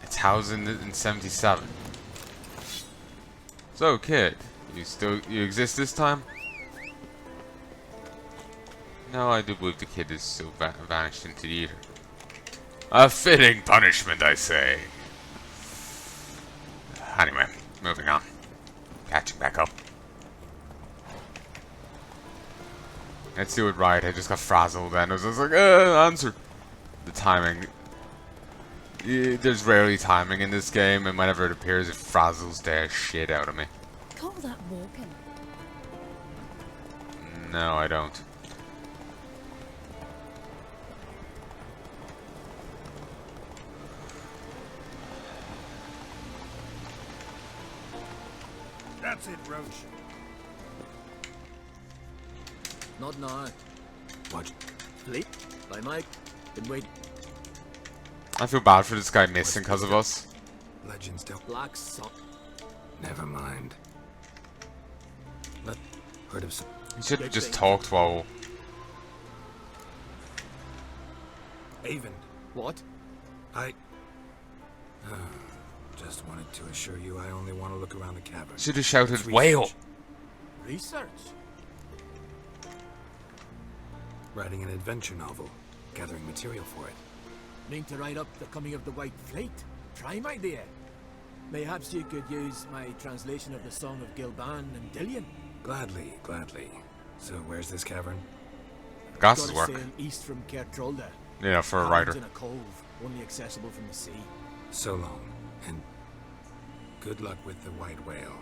It's housed in 77. So, kid, you exist this time? No, I do believe the kid is still vanished into the ether. A fitting punishment, I say. Anyway, moving on. Catching back up. Let's do it right. I just got frazzled then. I was just like, answer. The timing. There's rarely timing in this game, and whenever it appears, it frazzles the shit out of me. Call that walking. No, I don't. That's it, Roach. Not now. Watch. Fleet? By Mike. Been waiting. I feel bad for this guy missing because of us. Legends don't... Black Sun. Never mind. Heard of some... He should have just talked while... Avon. What? I... just wanted to assure you I only want to look around the cavern. Should have shouted, It's whale! Research? Writing an adventure novel. Gathering material for it. Mean to write up the coming of the White Fleet? Prime idea. Mayhaps you could use my translation of the Song of Gilban and Dillion. Gladly, gladly. So where's this cavern? Glasses work. Sail east from Cairtrolda. Yeah, for a writer. In a cove, only accessible from the sea. So long, and good luck with the white whale.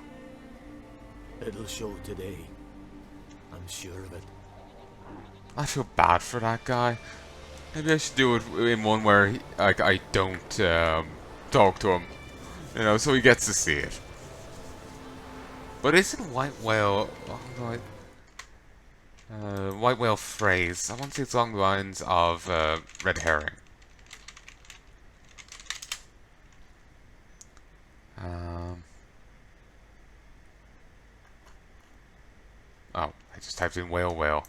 It'll show today. I'm sure of it. I feel bad for that guy. Maybe I should do it in one where I don't talk to him, you know, so he gets to see it. But isn't white whale white whale phrase? I want to say it's along the lines of red herring. Oh, I just typed in whale.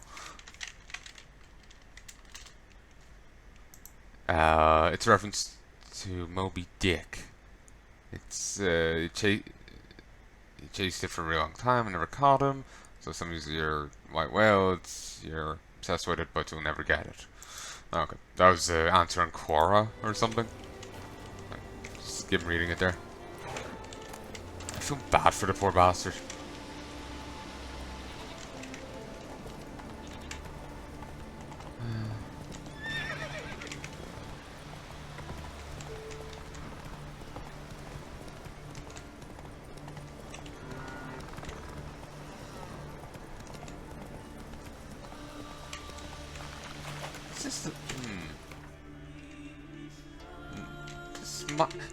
It's a reference to Moby Dick. It's he chased it for a really long time and never caught him. So some use your white whale. You're obsessed with it, but you'll never get it. Okay, that was the answer on Quora or something. Just skip reading it there. I feel bad for the poor bastard.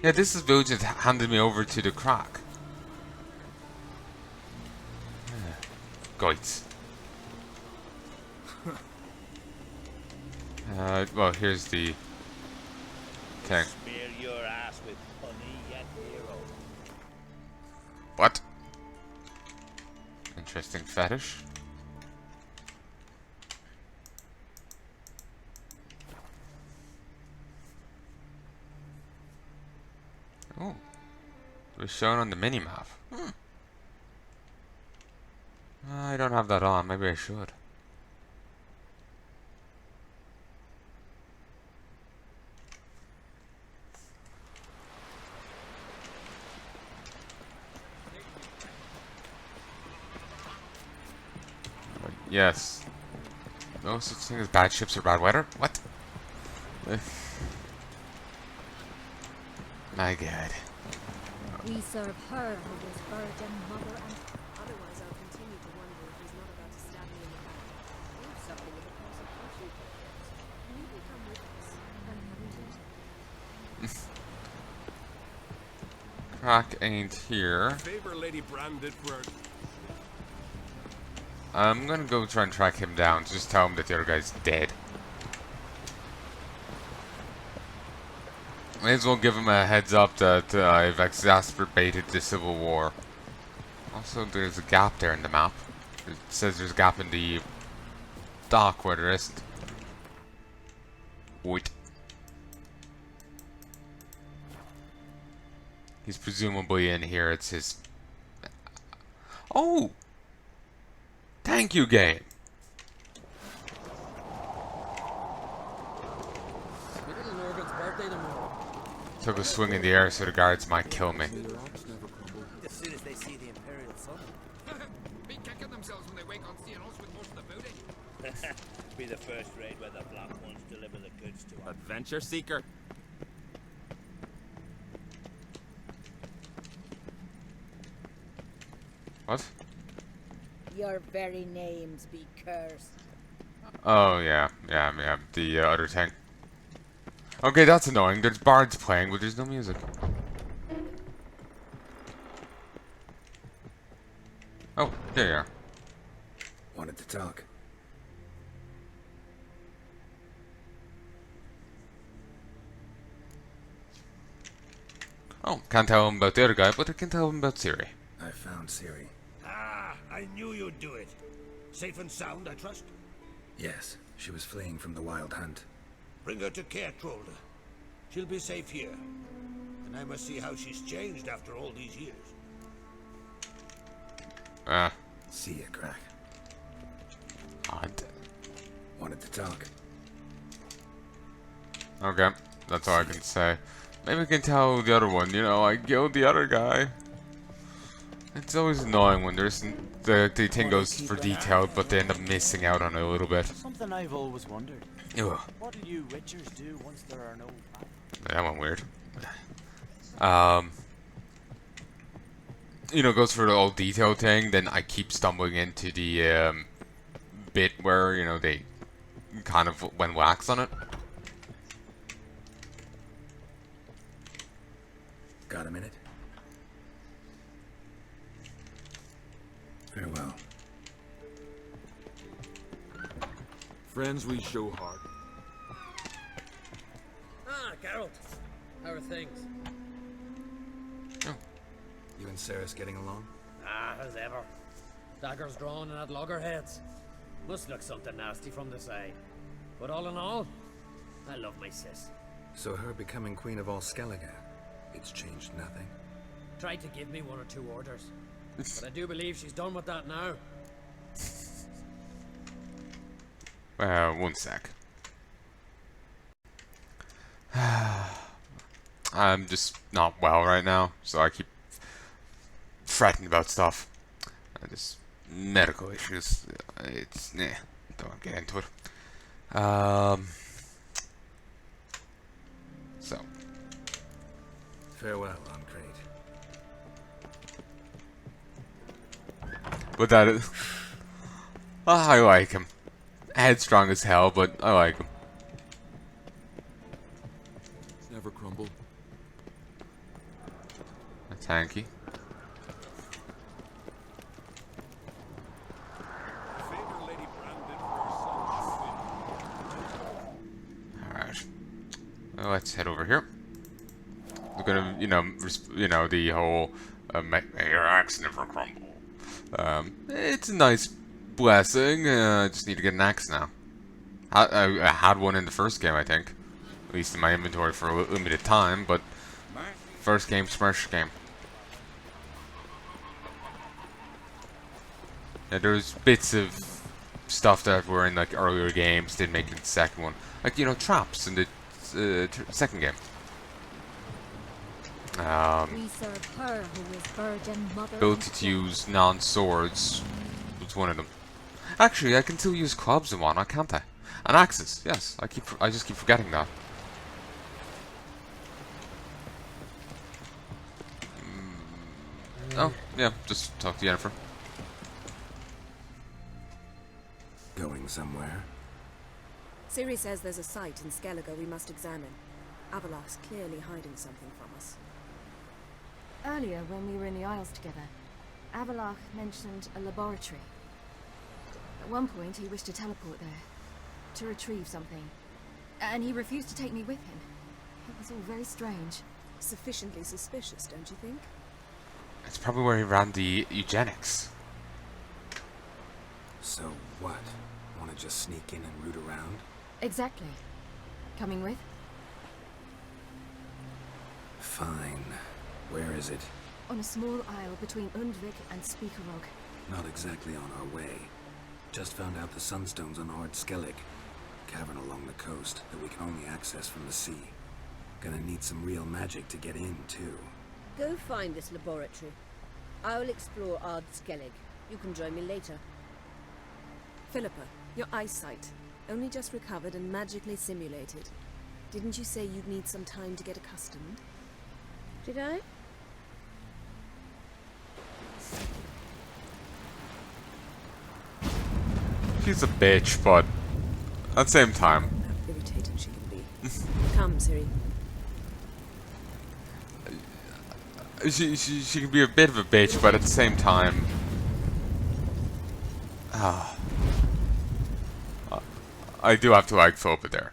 Yeah, this is Bill just handed me over to the crack. Goits. Well, here's the thing. Smear your ass with honey, yet hero. What? Interesting fetish. Oh, it was shown on the minimap. I don't have that on. Maybe I should. Yes. No such thing as bad ships or bad weather? What? My god. We serve her who was virgin mother and... Otherwise, I'll continue to wonder if he's not about to stab me in the back. Or something with a concentration camp. You will come with us. Crack ain't here. Favor Lady Branded for... I'm gonna go try and track him down. Just tell him that the other guy's dead. May as well give him a heads up that I've exacerbated the Civil War. Also, there's a gap there in the map. It says there's a gap in the dock where there isn't. Wait. He's presumably in here. It's his... Oh! Thank you, game. Took a swing in the air so the guards might kill me. As soon as they see the Imperial sun. Be kicking themselves when they wake on seeing us with most of the booty. Be the first raid where the Black Ones deliver the goods to us. Adventure seeker. What? Your very names be cursed. Oh, yeah. The other thing. Okay, that's annoying. There's bards playing, but there's no music. Oh, there you are. Wanted to talk. Oh, can't tell him about the other guy, but I can tell him about Siri. I found Siri. Ah, I knew you'd do it. Safe and sound, I trust? Yes, she was fleeing from the Wild Hunt. Bring her to Scoia'tael. She'll be safe here. And I must see how she's changed after all these years. See ya, Crack. Odd. Wanted to talk. Okay, that's all I can say. Maybe I can tell the other one, you know, I killed the other guy. It's always annoying when there's the thing goes for detailed, but they end up missing out on it a little bit. Something I've always wondered. Ugh. What do you Witchers do once there are no... That went weird. You know, goes for the all detailed thing, then I keep stumbling into the bit where, you know, they kind of went wax on it. Got a minute? Farewell. Friends we show heart. Ah, Geralt. How are things? You and Sarah's getting along? Ah, as ever. Daggers drawn and at loggerheads. Must look something nasty from the side. But all in all, I love my sis. So her becoming Queen of all Skellige, it's changed nothing? Tried to give me 1 or 2 orders. But I do believe she's done with that now. One sec. I'm just not well right now, so I keep fretting about stuff. Just medical issues. It's don't get into it. So. Farewell, on Crate. But that is... I like him. Headstrong as hell, but I like him. Never crumble. Tanky. Alright. Well, let's head over here. We're gonna, the whole may your axe never crumble. It's a nice blessing. I just need to get an axe now. I had one in the first game, I think. At least in my inventory for a limited time, but first game, smash game. Yeah, there's bits of stuff that were in like earlier games, didn't make it in the second one. Like, traps in the second game. We serve her who is virgin mother. Ability to use non-swords was one of them. Actually, I can still use clubs and whatnot, can't I? And axes, yes. I just keep forgetting that. Oh, yeah, just talk to Yennefer. Going somewhere? Ciri says there's a site in Skellige we must examine. Avalok's clearly hiding something from us. Earlier, when we were in the Isles together, Avalok mentioned a laboratory. At one point, he wished to teleport there, to retrieve something. And he refused to take me with him. It was all very strange. Sufficiently suspicious, don't you think? It's probably where he ran the eugenics. So what? Want to just sneak in and root around? Exactly. Coming with? Fine. Where is it? On a small isle between Undvik and Speakerog. Not exactly on our way. Just found out the sunstones on Ard Skellig. Cavern along the coast that we can only access from the sea. Gonna need some real magic to get in, too. Go find this laboratory. I will explore Ard Skellig. You can join me later. Philippa, your eyesight. Only just recovered and magically simulated. Didn't you say you'd need some time to get accustomed? Did I? She's a bitch, but at the same time. How irritating she can be. Come, Ciri. She can be a bit of a bitch, but at the same time. I do have to like Philippa there.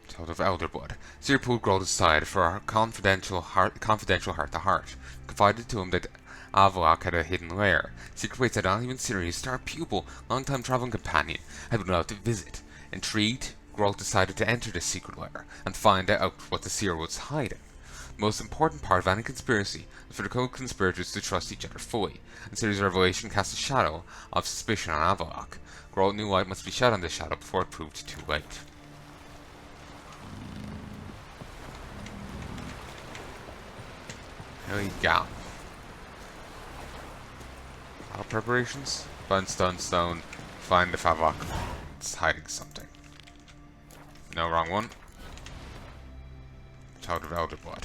Child of Elderblood. Ciri pulled Grold aside for her confidential heart-to-heart. Confided to him that Avalok had a hidden lair. Secret ways that not even Ciri's star pupil, longtime traveling companion, had been allowed to visit. Intrigued, Grold decided to enter this secret lair and find out what the seer was hiding. The most important part of any conspiracy is for the co-conspirators to trust each other fully, and Ciri's revelation cast a shadow of suspicion on Avalok. Grold knew light must be shed on this shadow before it proved too late. Here we go. All preparations? Find stone, find the Avalok. It's hiding something. No, wrong one. Child of Elderblood.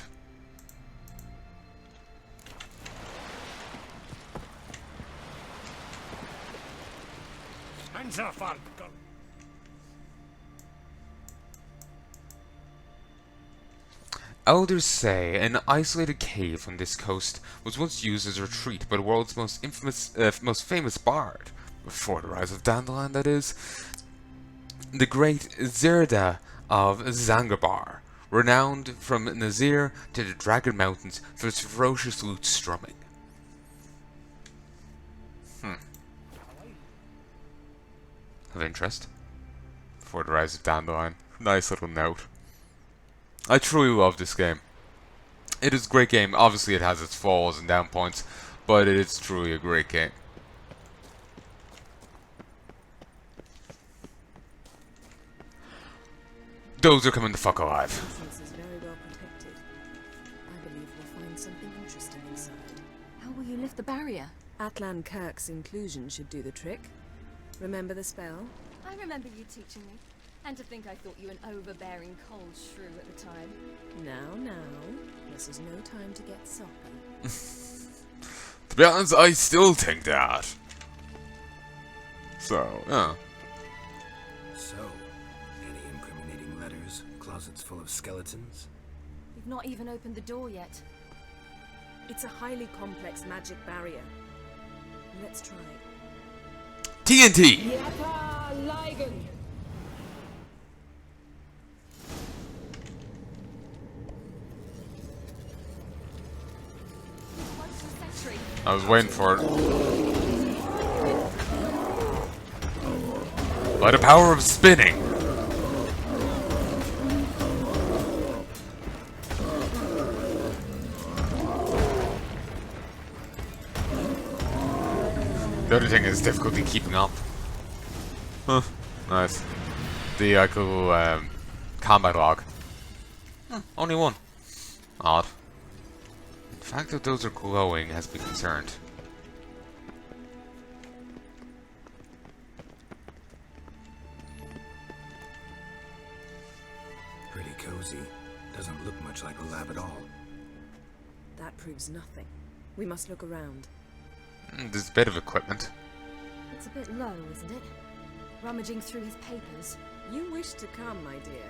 Elders say an isolated cave on this coast was once used as a retreat by the world's most famous bard, before the rise of Dandelion, that is, the great Zirda of Zangabar, renowned from Nazir to the Dragon Mountains for its ferocious lute strumming. Of interest. Before the rise of Dandelion. Nice little note. I truly love this game. It is a great game. Obviously it has its falls and down points, but it is truly a great game. Those are coming the fuck alive. This is very well protected. I believe we'll find something interesting inside. How will you lift the barrier? Atlan Kirk's inclusion should do the trick. Remember the spell? I remember you teaching me. And to think I thought you an overbearing cold shrew at the time. Now, this is no time to get soppy. To be honest, I still think that. So, yeah. So, full of skeletons? We've not even opened the door yet. It's a highly complex magic barrier. Let's try it. TNT! I was waiting for it. By the power of spinning! The other thing is difficulty keeping up. Huh, nice. The cool combat log. Only one. Odd. The fact that those are glowing has been concerned. Pretty cozy. Doesn't look much like a lab at all. That proves nothing. We must look around. There's a bit of equipment. It's a bit low, isn't it? Rummaging through his papers. You wish to come, my dear.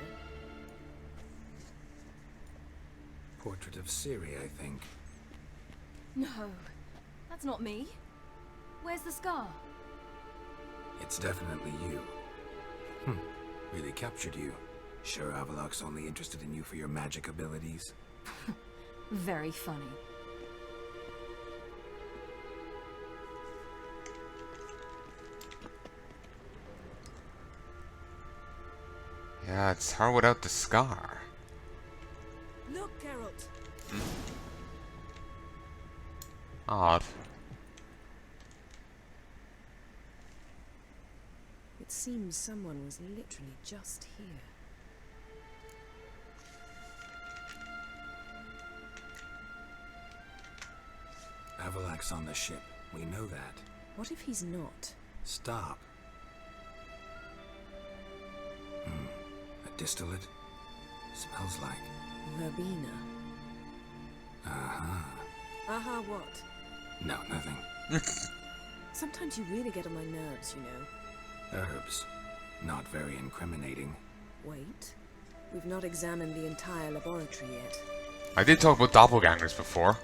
Portrait of Ciri, I think. No, that's not me. Where's the scar? It's definitely you. Really captured you. Sure Avalok's only interested in you for your magic abilities? Very funny. Yeah, it's her without the scar. Look, Geralt. Odd. It seems someone was literally just here. Avalok's on the ship. We know that. What if he's not? Stop. A distillate? Smells like... Verbena. Uh-huh. Aha, what? No, nothing. Sometimes you really get on my nerves, you know. Herbs. Not very incriminating. Wait. We've not examined the entire laboratory yet. I did talk about doppelgangers before.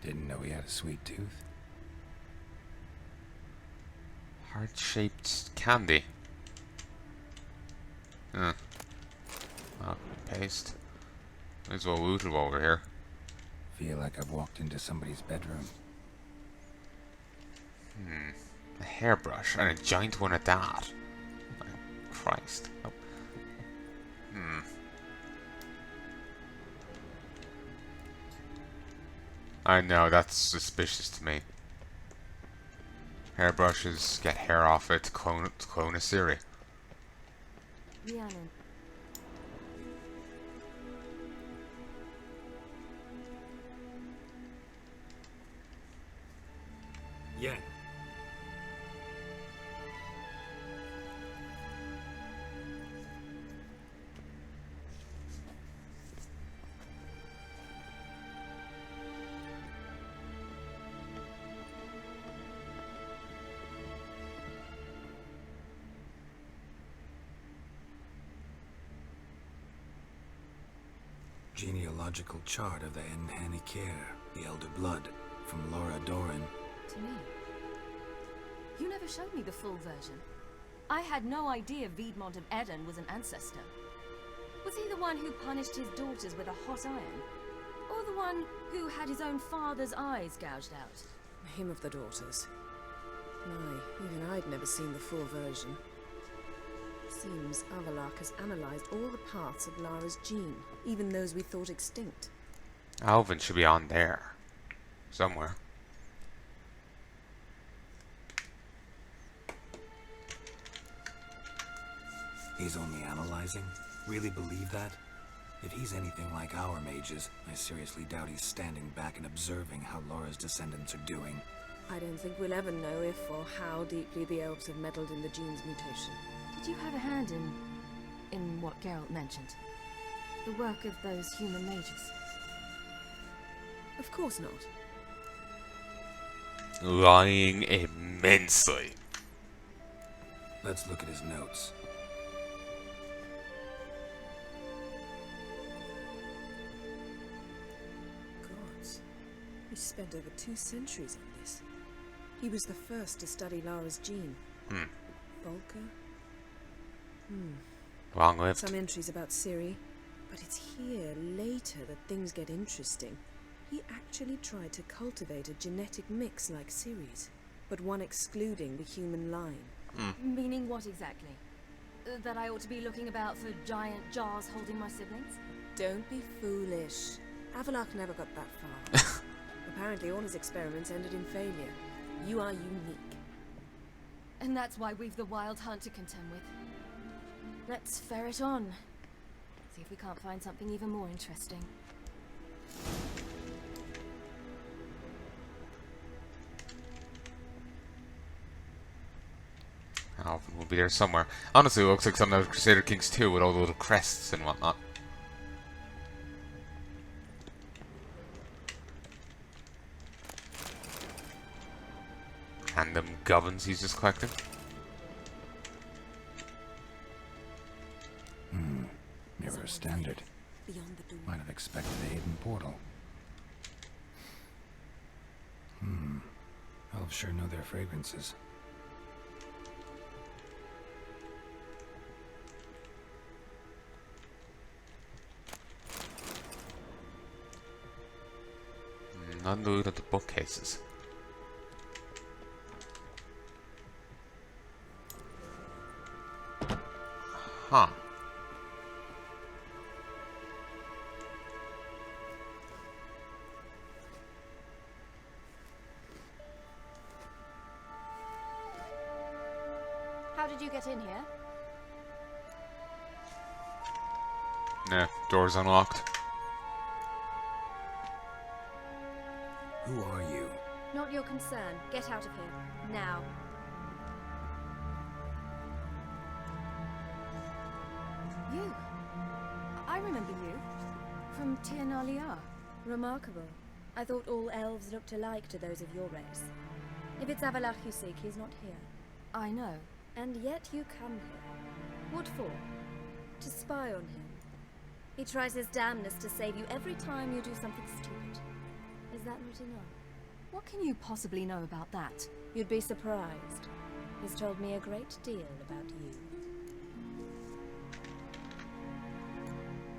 Didn't know he had a sweet tooth. Heart-shaped candy. Oh, paste. Might as well loot it while we're here. Feel like I've walked into somebody's bedroom. A hairbrush, and a giant one at that. My Christ. Oh. I know, that's suspicious to me. Hairbrushes get hair off it to clone a Ciri. Rhiannon. Yen. Genealogical chart of the Enhanikir, the Elder Blood, from Laura Doran. To me. You never showed me the full version. I had no idea Viedmont of Eden was an ancestor. Was he the one who punished his daughters with a hot iron? Or the one who had his own father's eyes gouged out? Him of the daughters. My, even I'd never seen the full version. Seems Avalok has analyzed all the parts of Lara's gene, even those we thought extinct. Alvin should be on there. Somewhere. He's only analyzing? Really believe that? If he's anything like our mages, I seriously doubt he's standing back and observing how Laura's descendants are doing. I don't think we'll ever know if or how deeply the elves have meddled in the gene's mutation. Did you have a hand in what Geralt mentioned? The work of those human mages? Of course not. Lying immensely. Let's look at his notes. Gods. He spent over 2 centuries on this. He was the first to study Lara's gene. Volker? Long-lived. Some entries about Ciri, but it's here, later, that things get interesting. He actually tried to cultivate a genetic mix like Ciri's, but one excluding the human line. Meaning what exactly? That I ought to be looking about for giant jars holding my siblings? Don't be foolish. Avalok never got that far. Apparently all his experiments ended in failure. You are unique. And that's why we've the Wild Hunt to contend with. Let's ferret on. See if we can't find something even more interesting. Alvin will be there somewhere. Honestly, it looks like something out of Crusader Kings 2 with all the little crests and whatnot. And them goblins he's just collecting. Mirror standard. Beyond the door. Might have expected a hidden portal. Elves sure know their fragrances. None to loot at the bookcases. Huh. How did you get in here? Nah, door's unlocked. Who are you? Not your concern. Get out of here. Now. You. I remember you. From Tir Nalia. Remarkable. I thought all elves looked alike to those of your race. If it's Avalach you seek, he's not here. I know. And yet you come here. What for? To spy on him. He tries his damnedest to save you every time you do something stupid. Is that not enough? What can you possibly know about that? You'd be surprised. He's told me a great deal about you.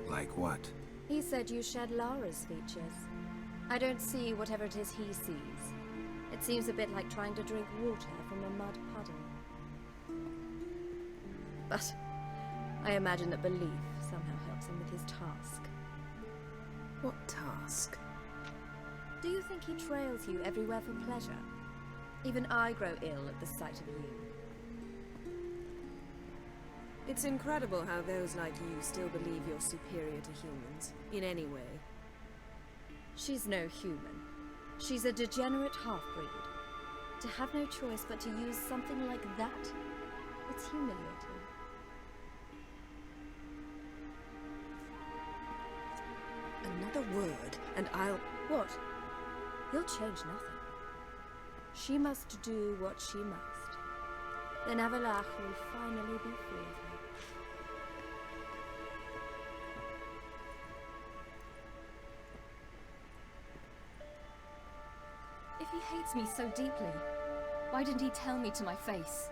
Like what? He said you shared Lara's features. I don't see whatever it is he sees. It seems a bit like trying to drink water from a mud puddle. But I imagine that belief somehow helps him with his task. What task? Do you think he trails you everywhere for pleasure? Even I grow ill at the sight of you. It's incredible how those like you still believe you're superior to humans, in any way. She's no human. She's a degenerate half-breed. To have no choice but to use something like that, it's humiliating. Another word, and I'll... What? You'll change nothing. She must do what she must. Then Avalach will finally be free of her. If he hates me so deeply, why didn't he tell me to my face?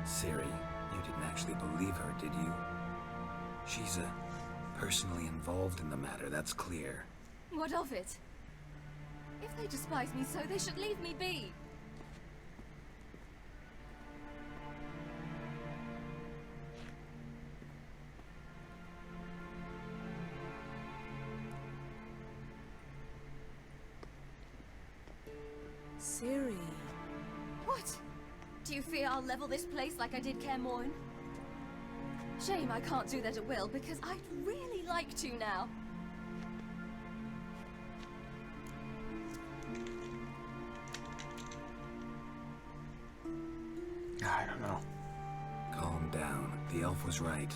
Ciri, you didn't actually believe her, did you? She's personally involved in the matter, that's clear. What of it? If they despise me so, they should leave me be. Ciri. What? Do you fear I'll level this place like I did Kaer Morhen? Shame I can't do that at will, because I'd really like to now. I don't know. Calm down. The elf was right.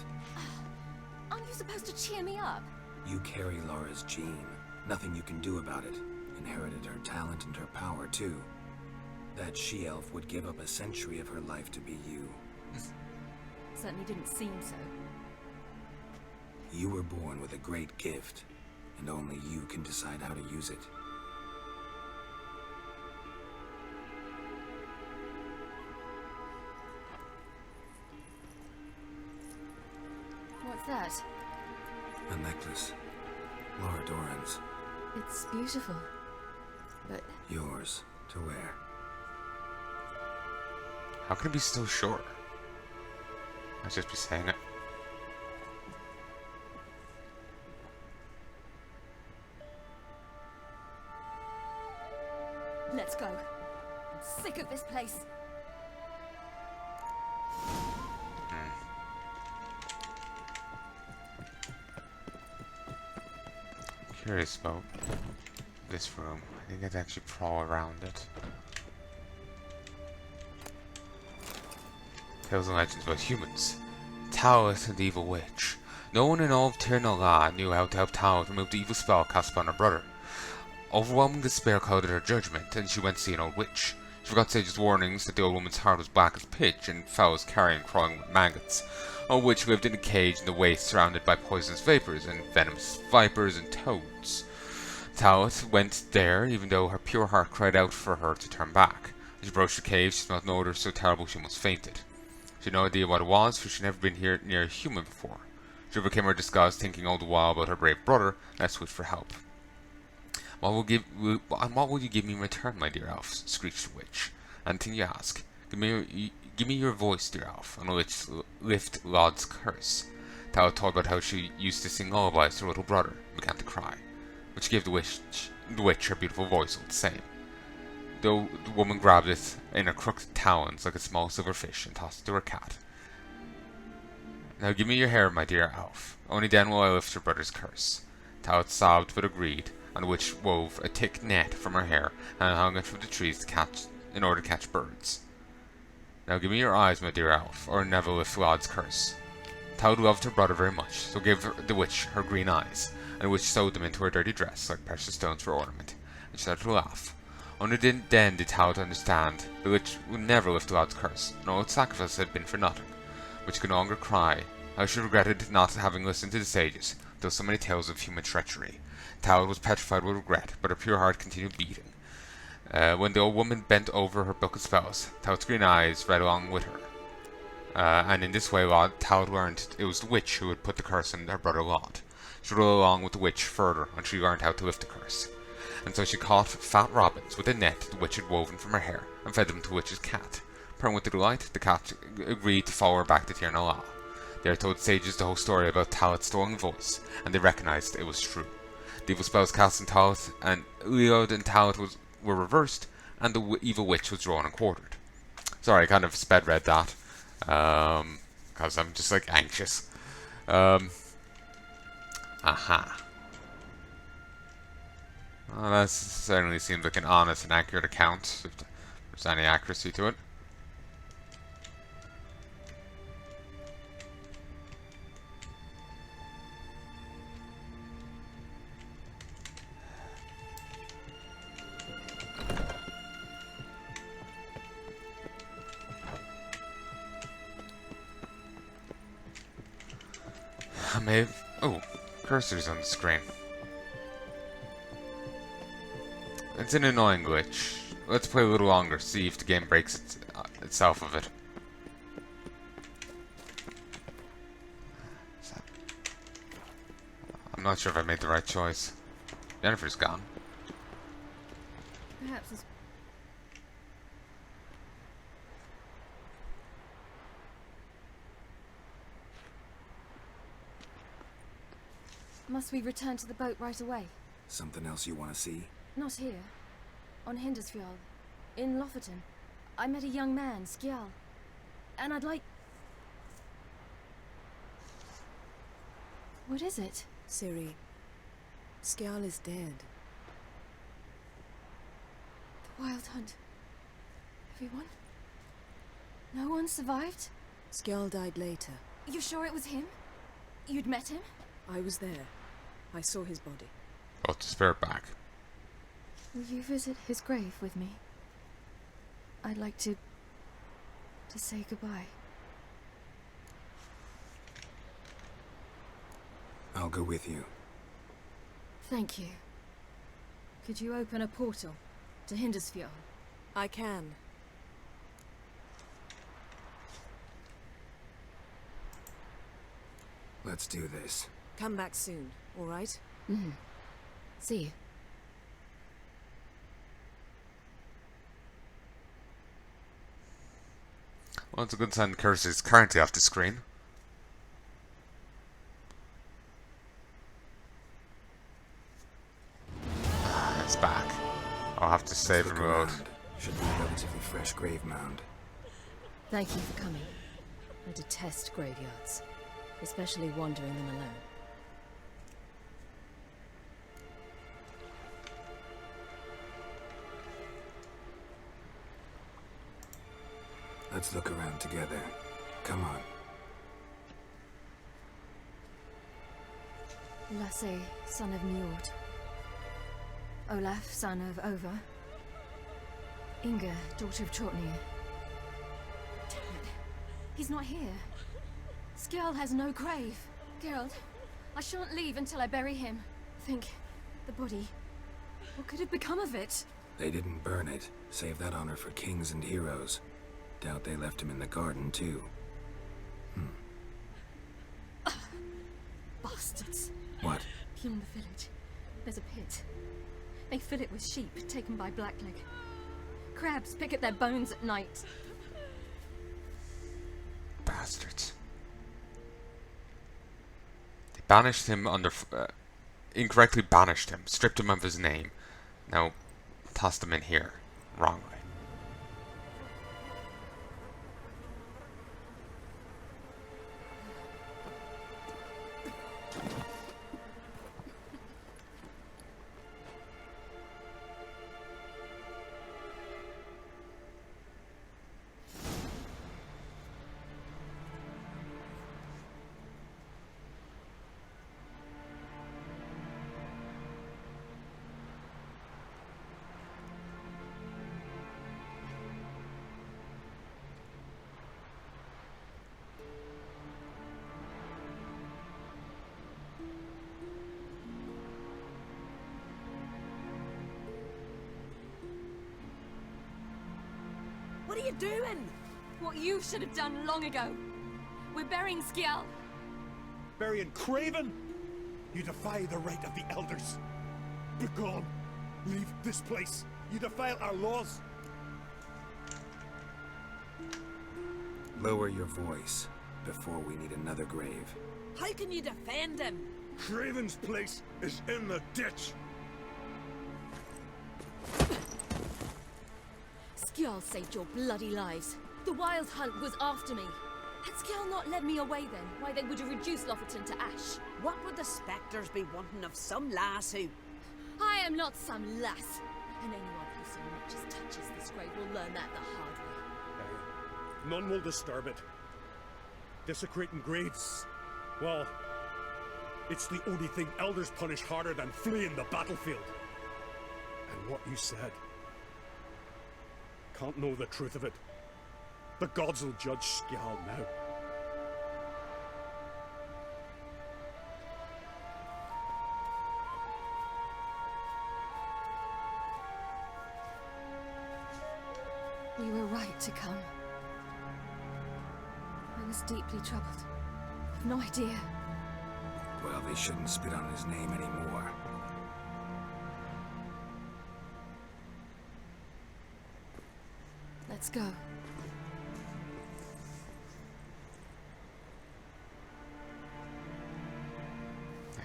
Aren't you supposed to cheer me up? You carry Laura's gene. Nothing you can do about it. Inherited her talent and her power, too. That she-elf would give up a century of her life to be you. Certainly didn't seem so. You were born with a great gift, and only you can decide how to use it. What's that? A necklace. Laura Doran's. It's beautiful. But Yours to wear. How can it be so short? I'd just be saying it. Let's go. I'm sick of this place. Curious about this room. I think I'd actually crawl around it. Tales and legends about humans. Taoist and the evil witch. No one in all of Tir na Lá knew how to help Taoist remove the evil spell cast upon her brother. Overwhelming despair clouded her judgment, and she went to see an old witch. She forgot Sage's warnings that the old woman's heart was black as pitch and foul as carrion crawling with maggots. Old witch lived in a cage in the waste surrounded by poisonous vapors and venomous vipers and toads. Taoist went there even though her pure heart cried out for her to turn back. As she approached the cave, she smelled an odor so terrible she almost fainted. She had no idea what it was, for she had never been here near a human before. She overcame her disgust, thinking all the while about her brave brother, and asked for help. What will you give me in return, my dear elf? Screeched the witch. Anything you ask. Give me your voice, dear elf, and I'll lift Lod's curse. Taoist thought about how she used to sing lullabies to her little brother, and began to cry. But she gave the witch her beautiful voice all the same. The woman grabbed it in her crooked talons like a small silver fish and tossed it to her cat. Now give me your hair, my dear elf. Only then will I lift your brother's curse. Taoist sobbed but agreed, and the witch wove a thick net from her hair and hung it from the trees in order to catch birds. Now give me your eyes, my dear elf, or never lift Lod's curse. Taoist loved her brother very much, so gave the witch her green eyes, and the witch sewed them into her dirty dress like precious stones for ornament, and she started to laugh. Only then did Taoist understand the witch would never lift Lod's curse, and all its sacrifice had been for nothing. But she could no longer cry. How she regretted not having listened to the sages, though so many tales of human treachery. Taoist was petrified with regret, but her pure heart continued beating. When the old woman bent over her book of spells, Taoist's green eyes read along with her. And in this way, Taoist learned it was the witch who had put the curse on her brother Lod. She rode along with the witch further until she learned how to lift the curse. And so she caught fat robins with a net the witch had woven from her hair, and fed them to the witch's cat. Purring with delight, the cat agreed to follow her back to Tir na Lá. There told sages the whole story about Taoist's stolen voice, and they recognized it was true. The evil spells cast on Taoist and Leod and Taoist were reversed, and the evil witch was drawn and quartered. Sorry, I kind of sped read that, because I'm just like anxious. Aha. Well, that certainly seems like an honest and accurate account, if there's any accuracy to it. I may have... Oh, cursor's on the screen. It's an annoying glitch. Let's play a little longer, see if the game breaks itself of it. I'm not sure if I made the right choice. Jennifer's gone. perhaps it's... Must we return to the boat right away? Something else you want to see? Not here. On Hindersfjall. In Lofoten. I met a young man, Scoia'tael. And I'd like... What is it? Ciri, Scoia'tael is dead. The Wild Hunt. Everyone? No one survived? Scoia'tael died later. You sure it was him? You'd met him? I was there. I saw his body. Got the spirit back. Will you visit his grave with me? I'd like to say goodbye. I'll go with you. Thank you. Could you open a portal to Hindersfjord? I can. Let's do this. Come back soon, all right? Mm-hmm. See you. Well, it's a good sign the cursor is currently off the screen. It's back. I'll have to save and reload. Should be a relatively fresh grave mound. Thank you for coming. I detest graveyards, especially wandering them alone. Let's look around together. Come on. Lasse, son of Njord. Olaf, son of Over. Inga, daughter of Trotnir. Damn it. He's not here. Scoia'tael has no grave. Geralt, I shan't leave until I bury him. Think, the body. What could have become of it? They didn't burn it. Save that honor for kings and heroes. Doubt they left him in the garden, too. Bastards. What? Beyond the village, there's a pit. They fill it with sheep taken by Blackleg. Crabs pick at their bones at night. Bastards. They banished him under... incorrectly banished him. Stripped him of his name. Now, tossed him in here. Wrongly. What are you doing? What you should have done long ago. We're burying Scoia'tael. Burying Craven? You defy the right of the elders. Begone. Leave this place. You defile our laws. Lower your voice before we need another grave. How can you defend him? Craven's place is in the ditch. Scoia'tael saved your bloody lives. The Wild Hunt was after me. Had Scoia'tael not led me away then, why they would have reduced Lofferton to ash. What would the spectres be wanting of some lass who... I am not some lass. And anyone who so much as touches this grave will learn that the hard way. None will disturb it. Desecrating graves. Well, it's the only thing elders punish harder than fleeing the battlefield. And what you said. Can't know the truth of it. The gods will judge Scoia'tael now. You were right to come. I was deeply troubled. I've no idea. Well, they shouldn't spit on his name anymore. Let's go.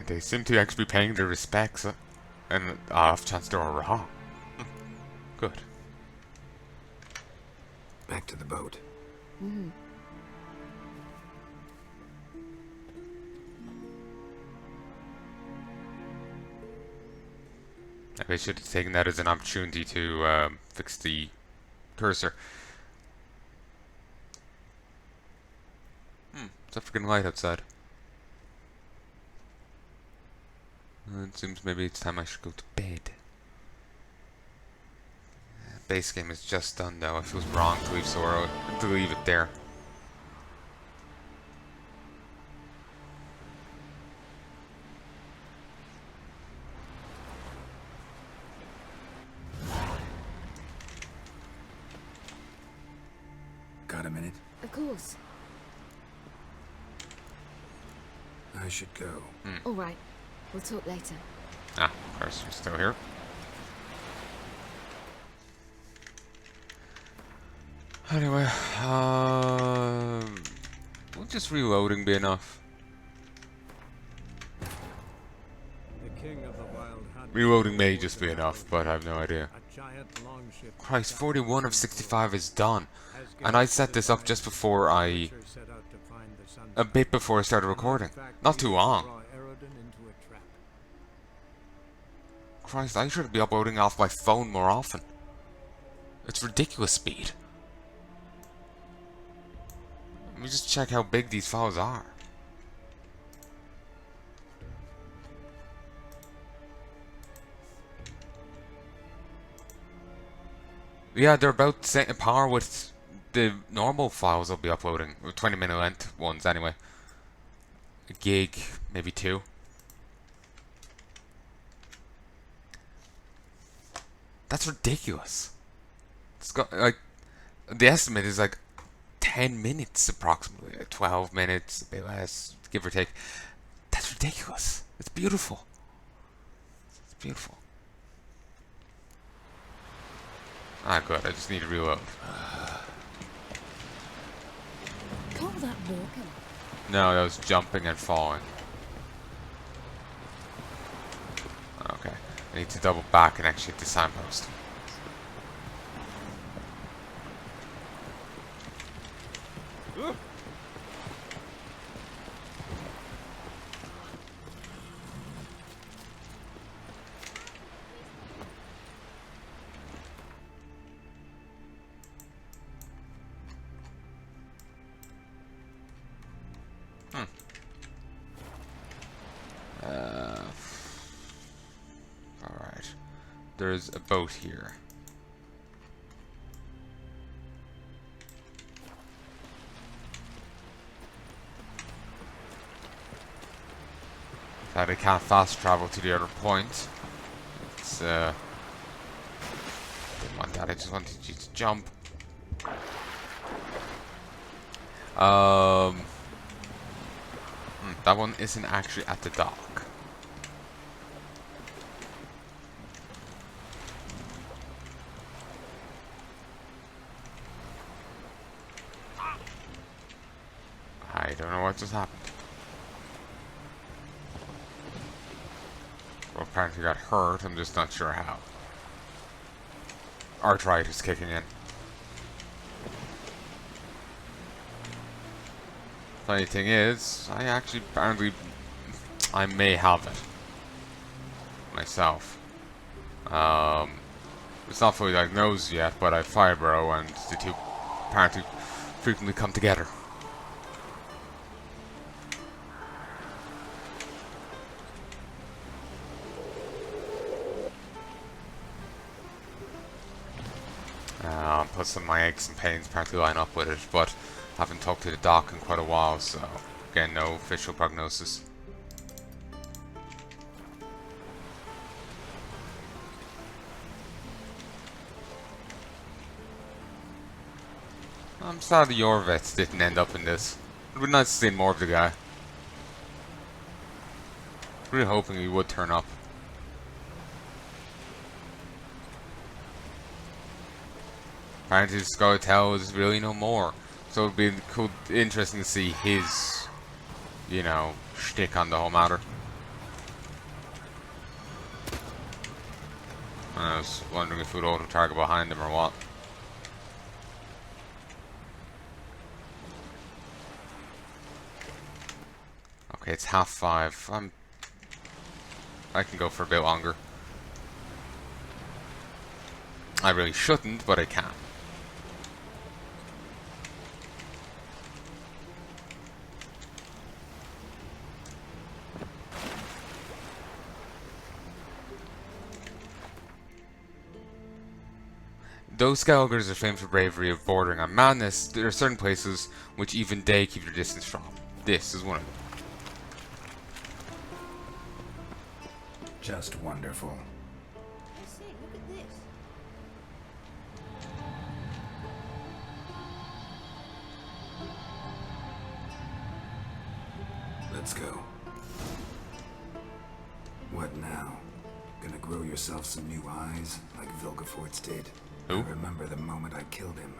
They seem to actually be paying their respects, and off chance they were wrong. Good. Back to the boat. Mm. I should have taken that as an opportunity to fix the cursor. It's a freaking light outside. It seems maybe it's time I should go to bed. Base game is just done though. It feels wrong to leave so early, to leave it there. Got a minute? Of course. I should go. All right. We'll talk later. Ah, of course, you're still here. Anyway, will just reloading be enough? The king of the wild hunt. Reloading may just be enough, but I have no idea. A giant longship. Christ, 41 of 65 is done. And I set this up just before a bit before I started recording. Not too long. Christ, I should be uploading off my phone more often. It's ridiculous speed. Let me just check how big these files are. Yeah, they're about the same par with the normal files I'll be uploading. 20-minute length ones anyway. A gig, maybe 2. That's ridiculous. It's got like the estimate is like 10 minutes approximately, 12 minutes, a bit less, give or take. That's ridiculous. It's beautiful. It's beautiful. Ah, good. I just need to reload. Call that walking? No, that was jumping and falling. Okay. I need to double back and actually hit the signpost. Alright. There's a boat here. That I can't fast travel to the other point. It's didn't want that, I just wanted you to jump. That one isn't actually at the dock. I don't know what just happened. Well, apparently got hurt, I'm just not sure how. Arthritis kicking in. Funny thing is, I actually apparently I may have it myself. It's not fully diagnosed yet, but I have fibro, and the two apparently frequently come together. Plus some of my aches and pains apparently line up with it, but I haven't talked to the doc in quite a while, so again, no official prognosis. I'm sad the your vets didn't end up in this. It would be nice to see more of the guy. Really hoping he would turn up. Apparently Scoia'tael is really no more. So it'd be cool, interesting to see his, you know, shtick on the whole matter. I was wondering if it would auto-target behind him or what. Okay, it's 5:30. I can go for a bit longer. I really shouldn't, but I can. Though Skelligers are famed for bravery of bordering on madness, there are certain places which even they keep their distance from. This is one of them. Just wonderful. I say, look at this. Let's go. What now? Gonna grow yourself some new eyes, like Vilgefortz did? Who? I remember the moment I killed him.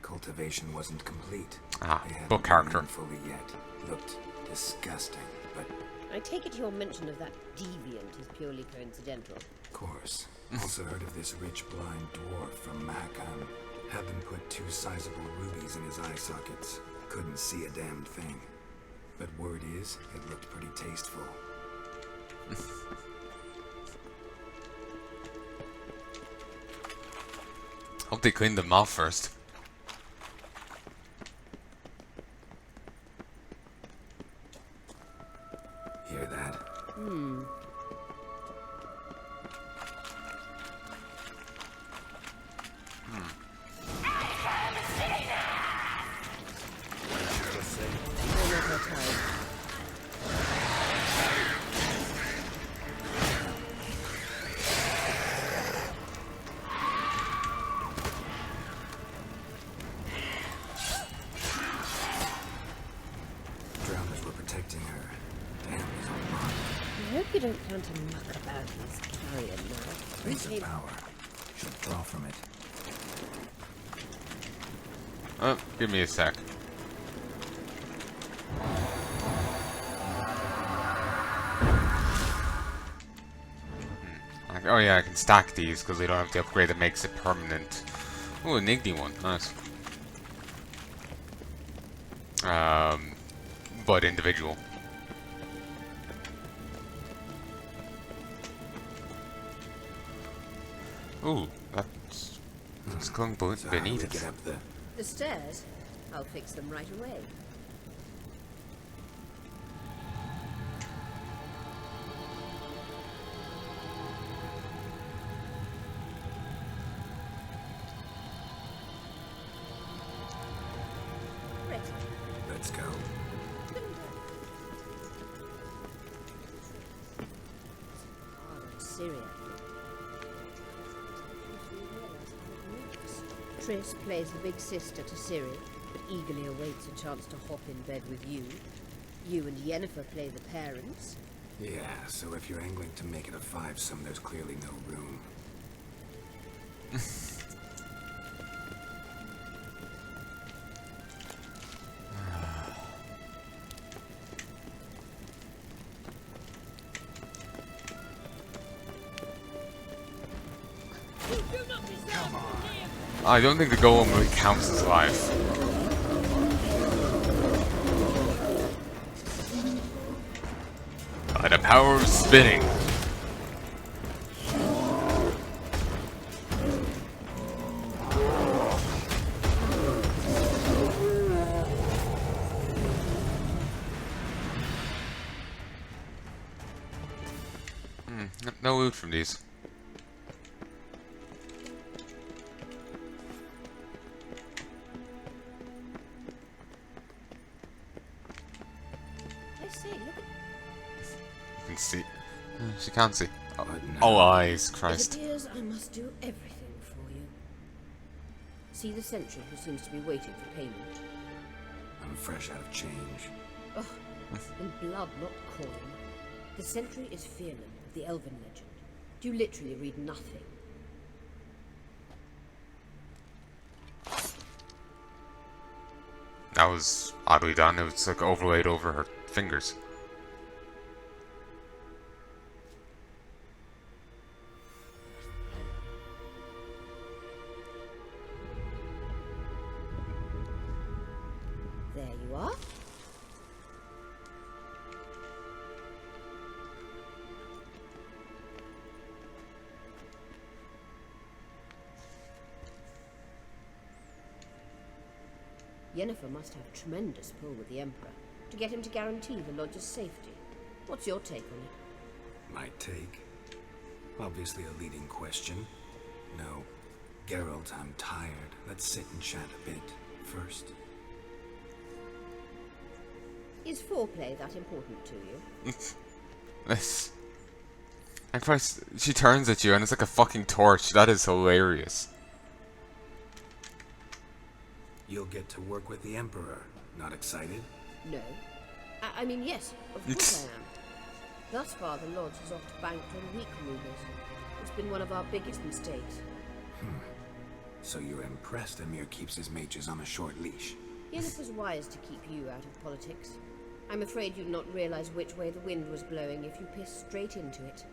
Cultivation wasn't complete. Ah, They hadn't book character. grown fully yet. Looked disgusting, but I take it your mention of that deviant is purely coincidental. of course. Also heard of this rich blind dwarf from Mahakam. Had them put 2 sizable rubies in his eye sockets. Couldn't see a damn thing. But word is, it looked pretty tasteful. Hope they cleaned them off first. Hear that? Hmm. Drowners were protecting her. Damn, he's on mark. I hope you don't plan to muck about his carrion now. Piece of power. Should draw from it. Oh, give me a sec. Oh yeah, I can stack these because they don't have the upgrade that makes it permanent. Oh, an Igni one, nice. But individual. Ooh, that's going beneath it. Get up there. The stairs? I'll fix them right away. Ready. Let's go. Syria. Triss plays the big sister to Ciri, but eagerly awaits a chance to hop in bed with you. You and Yennefer play the parents. Yeah, so if you're angling to make it a 5-some, there's clearly no room. I don't think the golem really counts as life. By the power of spinning. No loot from these. See. She can't see. Oh, eyes, Christ. It appears I must do everything for you. See the sentry who seems to be waiting for payment. I'm fresh out of change. Oh, in blood, not coin. The sentry is Fearlan of the Elven legend. You literally read nothing. That was oddly done. It was like overlaid over her fingers. There you are. Yennefer must have a tremendous pull with the Emperor to get him to guarantee the Lodge's safety. What's your take on it? My take? Obviously a leading question. No. Geralt, I'm tired. Let's sit and chat a bit first. Is foreplay that important to you? This. And Christ, she turns at you and it's like a fucking torch. That is hilarious. You'll get to work with the Emperor. Not excited? No. I mean, yes, of course I am. Thus far, the Lodge has oft banked on weak rulers. It's been one of our biggest mistakes. So you're impressed Emir keeps his mages on a short leash? Yennefer's wise to keep you out of politics. I'm afraid you'd not realize which way the wind was blowing if you pissed straight into it.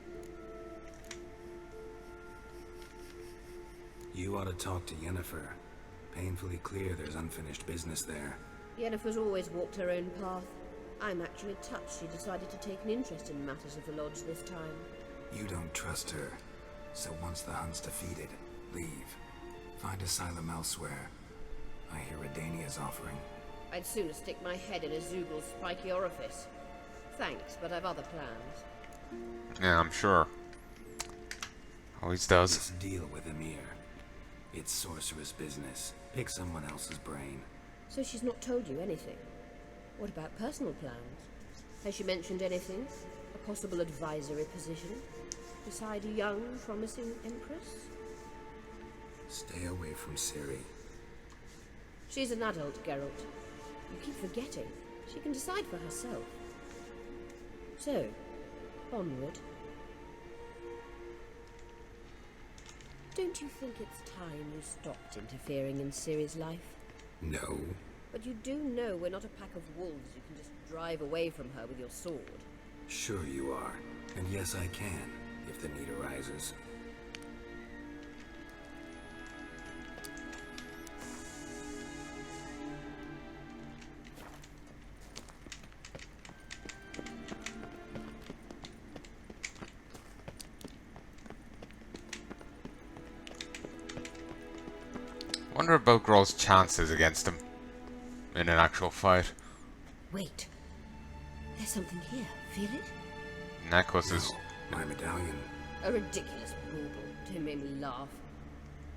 You ought to talk to Yennefer. Painfully clear there's unfinished business there. Yennefer's always walked her own path. I'm actually touched she decided to take an interest in matters of the Lodge this time. You don't trust her. So once the hunt's defeated, leave. Find asylum elsewhere. I hear Redania's offering. I'd sooner stick my head in a Zoogl's spiky orifice. Thanks, but I've other plans. Yeah, I'm sure. Always does. This deal with Emir. It's sorceress business. Pick someone else's brain. So she's not told you anything? What about personal plans? Has she mentioned anything? A possible advisory position? Beside a young, promising empress? Stay away from Ciri. She's an adult, Geralt. You keep forgetting. She can decide for herself. So, onward. Don't you think it's time you stopped interfering in Ciri's life? No. But you do know we're not a pack of wolves you can just drive away from her with your sword. Sure you are. And yes, I can, if the need arises. Wonder about Grohl's chances against him in an actual fight. Wait. There's something here. Feel it? Necklaces. My medallion. A ridiculous bauble. Don't make me laugh.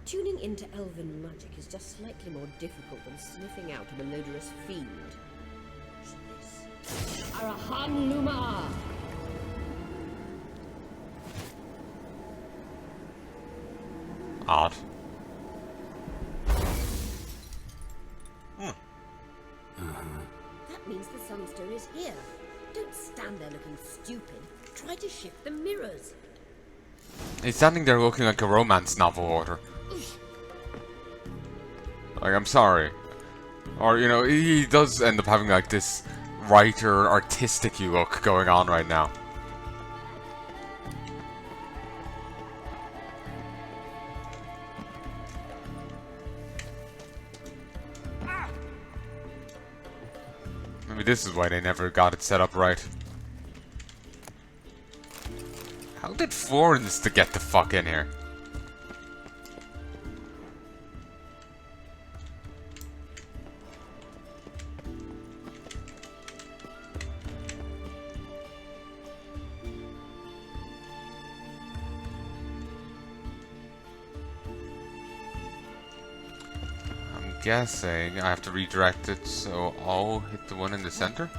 Tuning into elven magic is just slightly more difficult than sniffing out a malodorous fiend. Arahan Luma! Odd. That means the Sunstone is here. Don't stand there looking stupid. Try to shift the mirrors. He's standing there looking like a romance novel author. Like, I'm sorry. Or, you know, he does end up having like this writer, artistic-y look going on right now. Maybe this is why they never got it set up right. How did Florence to get the fuck in here? I'm guessing I have to redirect it, so I'll hit the one in the center.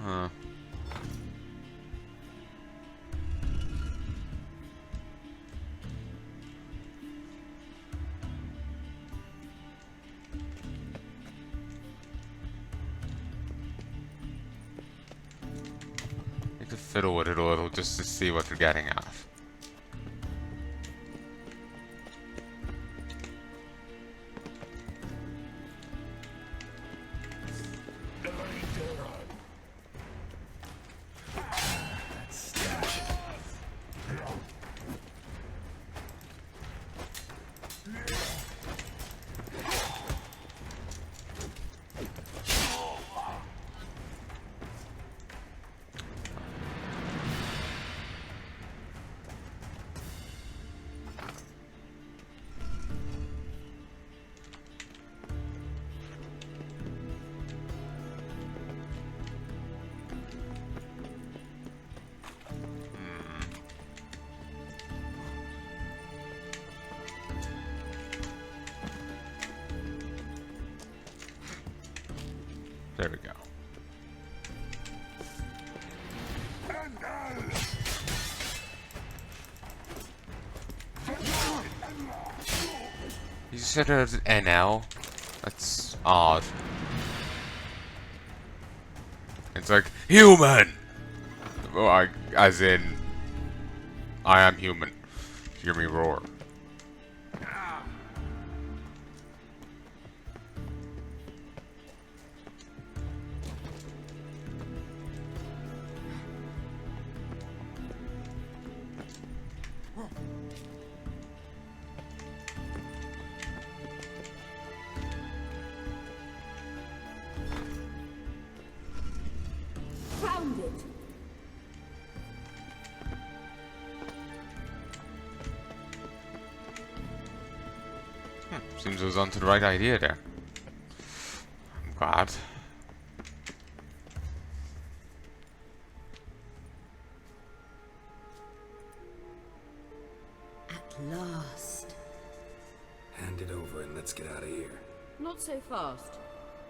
Huh. Need to fiddle with it a little just to see what they're getting at. There we go. You said it was NL? That's odd. It's like, human! Well, as in, I am human. Hear me roar. Found it. Seems I was onto the right idea there. I'm glad. At last. Hand it over and let's get out of here. Not so fast.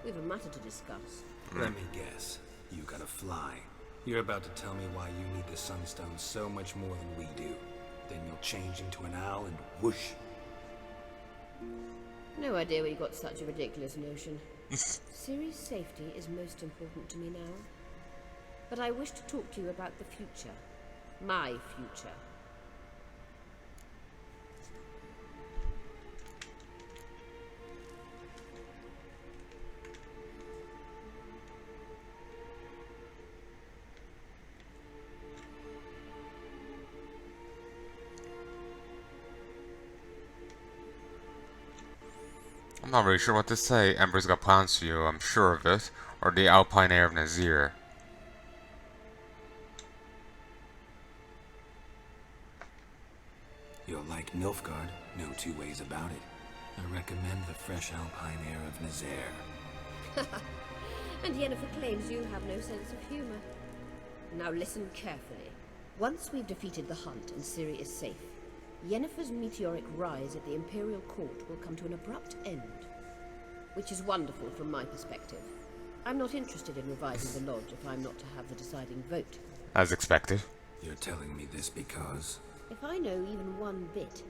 We have a matter to discuss. Let me guess. You gotta fly. You're about to tell me why you need the Sunstone so much more than we do. Then you'll change into an owl and whoosh. No idea where you got such a ridiculous notion. Ciri's safety is most important to me now. But I wish to talk to you about the future. My future. I'm not really sure what to say. Ember's got plans for you, I'm sure of it. Or the Alpine Air of Nazir. You'll like Nilfgaard, no two ways about it. I recommend the fresh Alpine air of Nazaire. And Yennefer claims you have no sense of humor. Now listen carefully. Once we've defeated the hunt and Ciri is safe, Yennefer's meteoric rise at the Imperial Court will come to an abrupt end. Which is wonderful from my perspective. I'm not interested in reviving the Lodge if I'm not to have the deciding vote. As expected. You're telling me this because... If I know even one bit,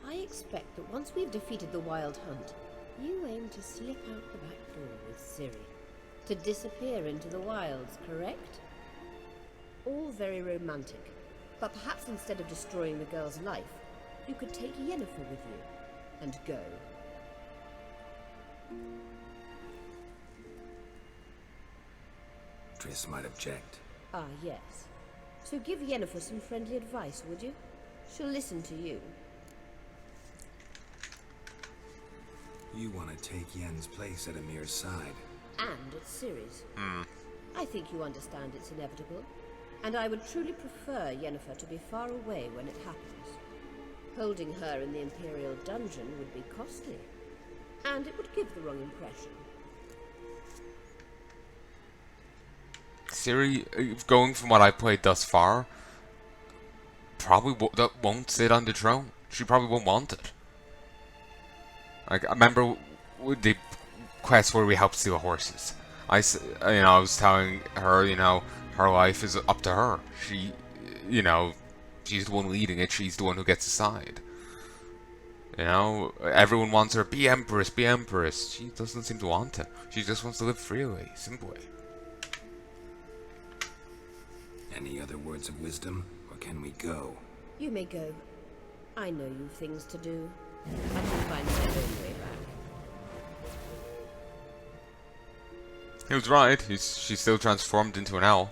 I expect that once we've defeated the Wild Hunt, you aim to slip out the back door with Ciri. To disappear into the wilds, correct? All very romantic. But perhaps instead of destroying the girl's life, you could take Yennefer with you, and go. Triss might object. Ah, yes. So give Yennefer some friendly advice, would you? She'll listen to you. You want to take Yen's place at Amir's side. And at Ciri's. I think you understand it's inevitable. And I would truly prefer Yennefer to be far away when it happens. Holding her in the Imperial dungeon would be costly. And it would give the wrong impression. Ciri, going from what I played thus far, probably won't sit on the throne. She probably won't want it. Like, I remember with the quest where we helped steal horses. I was telling her, her life is up to her. She, she's the one leading it. She's the one who gets to decide. Everyone wants her, be Empress, be Empress. She doesn't seem to want it. She just wants to live freely, simply. Any other words of wisdom, or can we go? You may go. I know you've things to do. I can find my own way back. He was right. She's still transformed into an owl.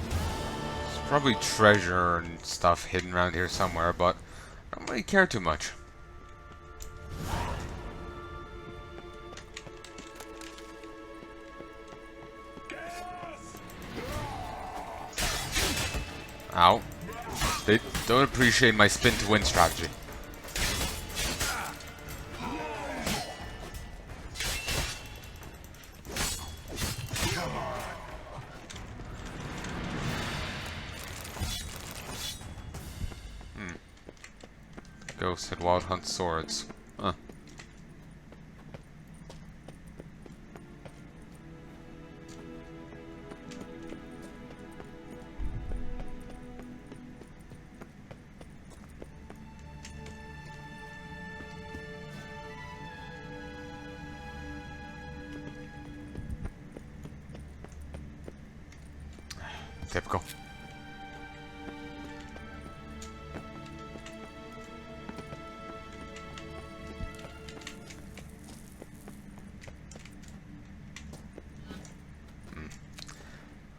There's probably treasure and stuff hidden around here somewhere, but I don't really care too much. Ow. They don't appreciate my spin to win strategy. Ghost had Wild Hunt swords. Huh. Typical.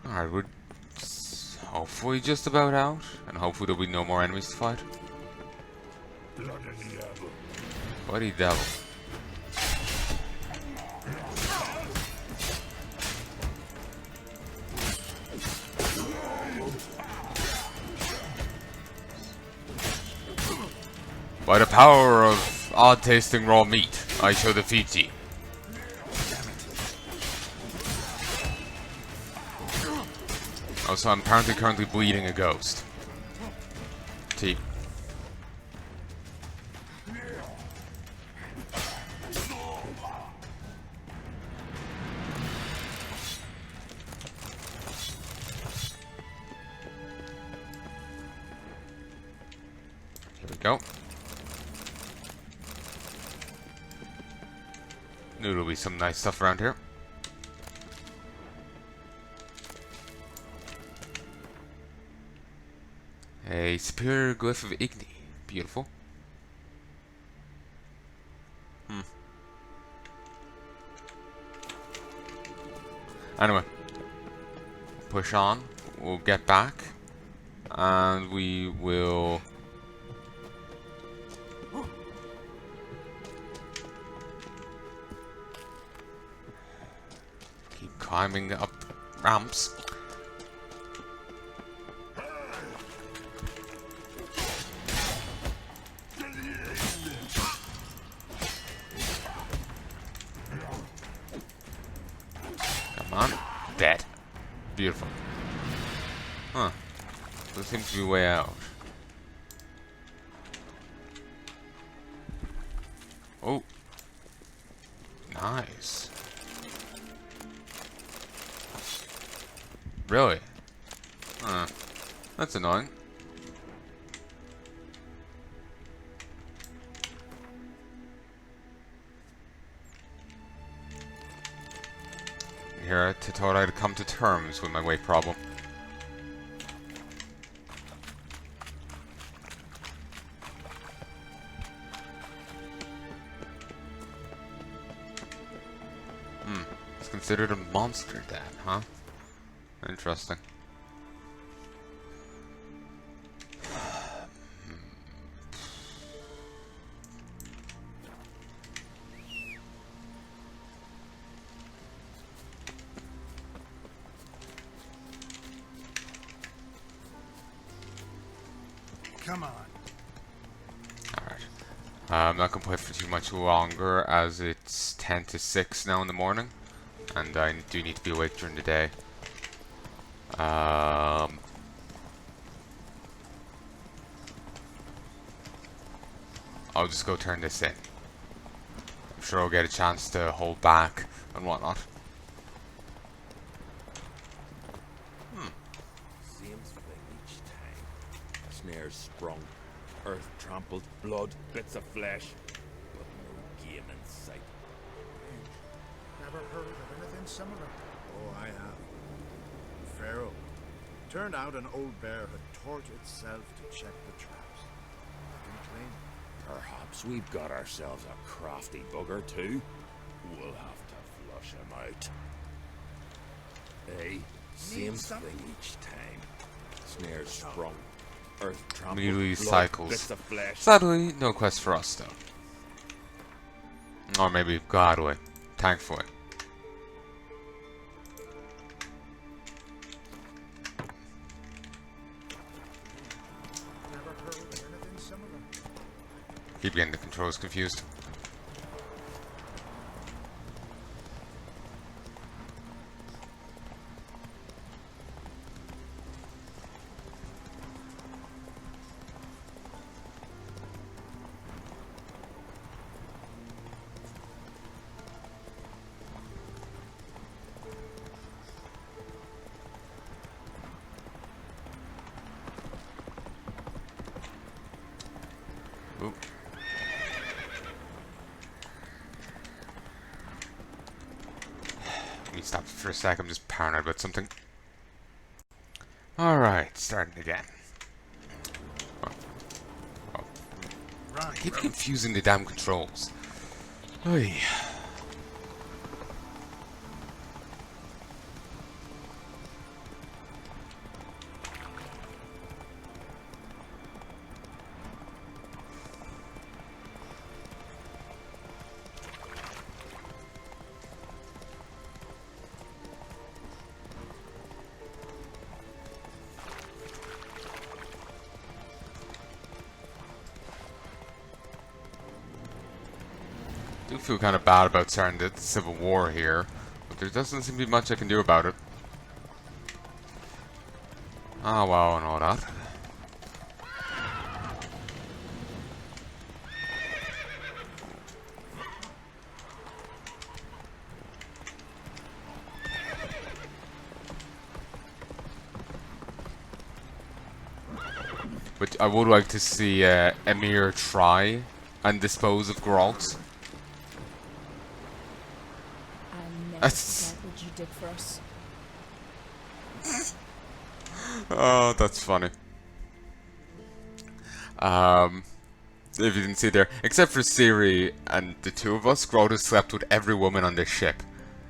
Alright, we're hopefully just about out, and hopefully there'll be no more enemies to fight. Bloody devil. By the power of odd-tasting raw meat, I shall defeat ye. Also, I'm apparently currently bleeding a ghost. T. Here we go. Knew there'll be some nice stuff around here. A superior glyph of Igni. Beautiful. Anyway. Push on. We'll get back. And we will... keep climbing up ramps. Dead. Beautiful. Huh. There seems to be a way out. Oh. Nice. Really? Huh. That's annoying. Here to thought I'd come to terms with my weight problem. It's considered a monster dad, huh? Interesting. Come on. Alright. I'm not going to play for too much longer as it's 10 to 6 now in the morning. And I do need to be awake during the day. I'll just go turn this in. I'm sure I'll get a chance to hold back and whatnot. Snares sprung, earth trampled, blood, bits of flesh, but no game in sight. Never heard of anything similar. Oh, I have. Pharaoh. Turned out an old bear had taught itself to check the traps. Nothing clean. Perhaps we've got ourselves a crafty bugger too. We'll have to flush him out. Hey, same thing each time. Snares sprung. Earth trampled, Immediately blood, cycles. bits of flesh. Sadly, no quest for us though. Or maybe gladly. Thankfully. Never heard of anything similar. Keep getting the controls confused. Oop. Let me stop for a sec, I'm just paranoid about something. Alright, starting again. I keep confusing the damn controls. Oy. I do feel kind of bad about starting the Civil War here, but there doesn't seem to be much I can do about it. Ah, well, and all that. But I would like to see Emir try and dispose of Geralt. That's what you did for us. Oh, that's funny. If you didn't see there, except for Ciri and the two of us, Geralt has slept with every woman on this ship.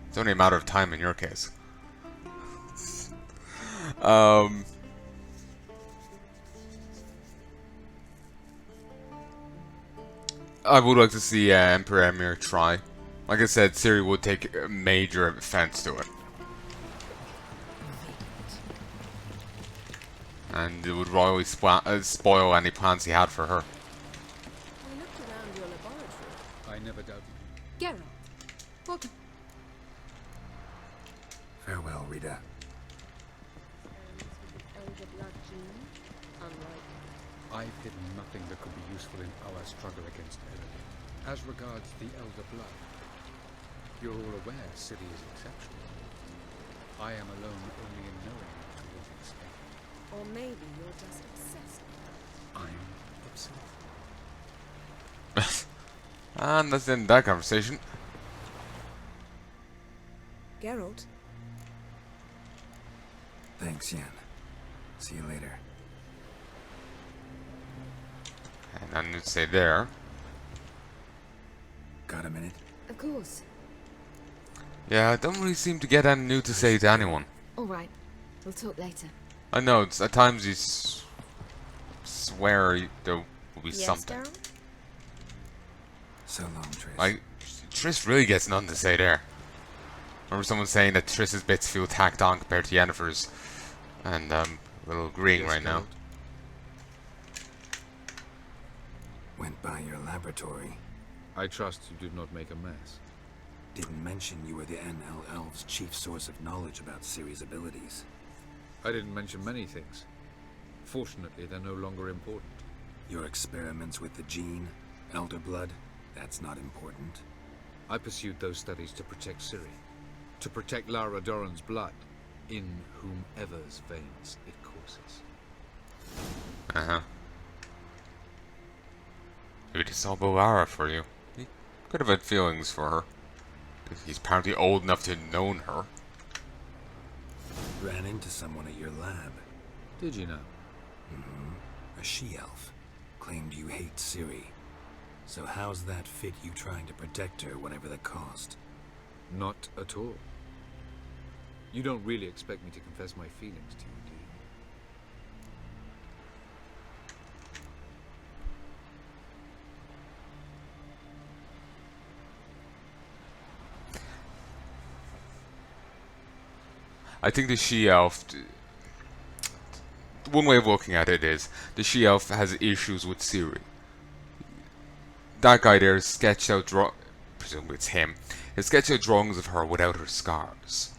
It's only a matter of time in your case. I would like to see Emperor Emir try. Like I said, Ciri would take a major offense to it. And it would royally spoil any plans he had for her. I looked around your laboratory. I never doubted you. Geralt, what? Farewell, Rita. I've hidden nothing that could be useful in our struggle against Eredin. As regards the Elder Blood, you're all aware Ciri is exceptional. I am alone only in knowing to what extent. Or maybe you're just obsessed. I'm obsessed. And that's the end of that conversation. Geralt? Thanks, Yen. See you later. And I need to say there. Got a minute? Of course. Yeah, I don't really seem to get anything new to say to anyone. Alright, we'll talk later. I know, it's, at times you swear there will be Yes, something. Daryl? So long, Triss. Like, Triss really gets nothing to say there. Remember someone saying that Triss's bits feel tacked on compared to Yennefer's. And a little agreeing right now. Went by your laboratory. I trust you did not make a mess. Didn't mention you were the NL Elves' chief source of knowledge about Ciri's abilities. I didn't mention many things. Fortunately, they're no longer important. Your experiments with the gene, Elder Blood, that's not important. I pursued those studies to protect Ciri. To protect Lara Doran's blood, in whomever's veins it courses. Uh-huh. Maybe it's all about Lara for you. He could have had feelings for her. He's apparently old enough to have known her. Ran into someone at your lab. Did you know? A she-elf. Claimed you hate Ciri. So how's that fit you trying to protect her, whatever the cost? Not at all. You don't really expect me to confess my feelings to you, do you? I think the she-elf... One way of looking at it is, the she-elf has issues with Ciri. That guy there has sketched out presumably it's him, has sketched out drawings of her without her scars.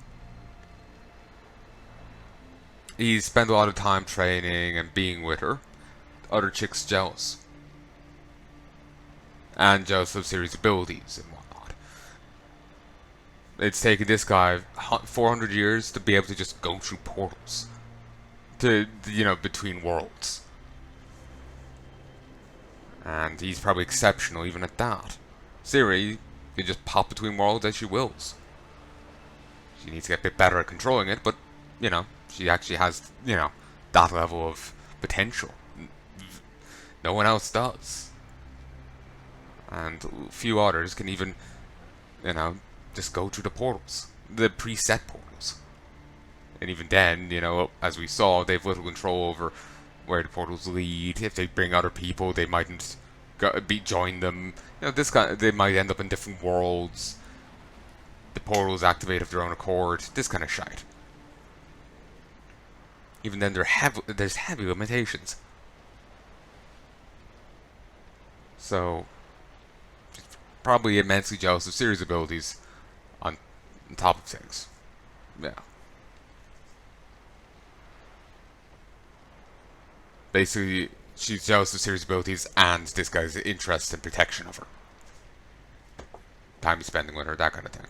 He's spent a lot of time training and being with her. Other chicks jealous. And jealous of Ciri's abilities and whatnot. It's taken this guy 400 years to be able to just go through portals. To, you know, between worlds. And he's probably exceptional even at that. Ciri can just pop between worlds as she wills. She needs to get a bit better at controlling it, but, you know, She actually has, you know, that level of potential. No one else does. And few others can even, you know, just go through the portals. The preset portals. And even then, you know, as we saw, they have little control over where the portals lead. If they bring other people, they mightn't join them. You know, they might end up in different worlds. The portals activate of their own accord. This kind of shite. Even then, there's heavy limitations. So, probably immensely jealous of Ciri's abilities on top of things. Yeah. Basically, she's jealous of Ciri's abilities and this guy's interest and protection of her. Time he's spending with her, that kind of thing.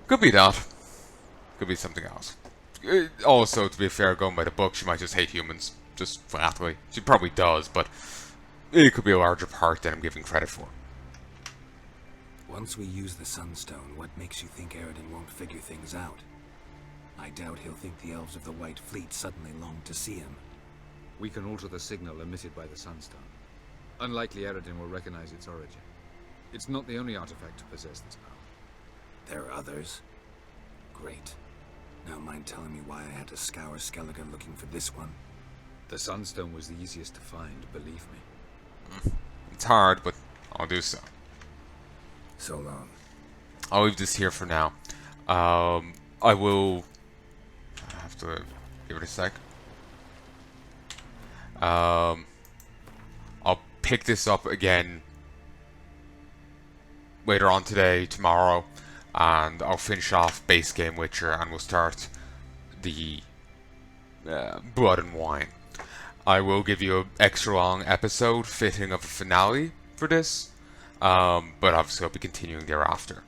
Could be that. Could be something else. Also, to be fair, going by the book, she might just hate humans. Just flatly. She probably does, but it could be a larger part than I'm giving credit for. Once we use the Sunstone, what makes you think Aroden won't figure things out? I doubt he'll think the elves of the White Fleet suddenly long to see him. We can alter the signal emitted by the Sunstone. Unlikely Aroden will recognize its origin. It's not the only artifact to possess this power. There are others? Great. Now mind telling me why I had to scour Skellige looking for this one? The Sunstone was the easiest to find, believe me. It's hard, but I'll do so. So long. I'll leave this here for now. I have to give it a sec. I'll pick this up again later on today, tomorrow, and I'll finish off base game Witcher, and we'll start the Blood and Wine. I will give you an extra long episode fitting of a finale for this, but obviously I'll be continuing thereafter.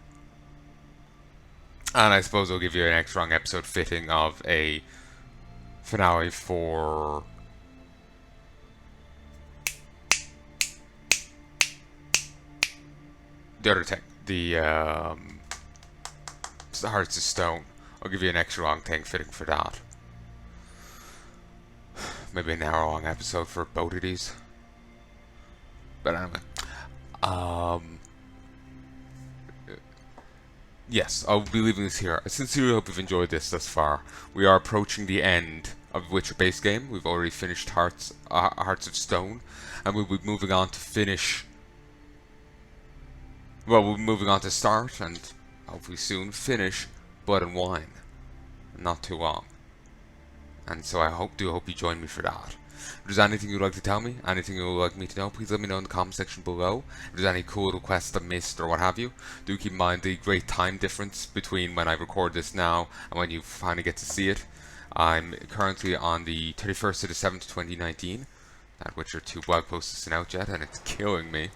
And I suppose I'll give you an extra long episode fitting of a finale for the other thing, the Hearts of Stone. I'll give you an extra long thing fitting for that. Maybe an hour long episode for both of these. But anyway. Yes, I'll be leaving this here. I sincerely hope you've enjoyed this thus far. We are approaching the end of the Witcher base game. We've already finished Hearts of Stone. And we'll be moving on to finish... Well, we'll be moving on to start and hopefully soon finish Blood and Wine. Not too long. And so I do hope you join me for that. If there's anything you'd like to tell me, anything you would like me to know, please let me know in the comment section below. If there's any cool little quests I missed or what have you, do keep in mind the great time difference between when I record this now and when you finally get to see it. I'm currently on the 31st of the 7th, 2019. That Witcher 2 blog post isn't out yet, and it's killing me.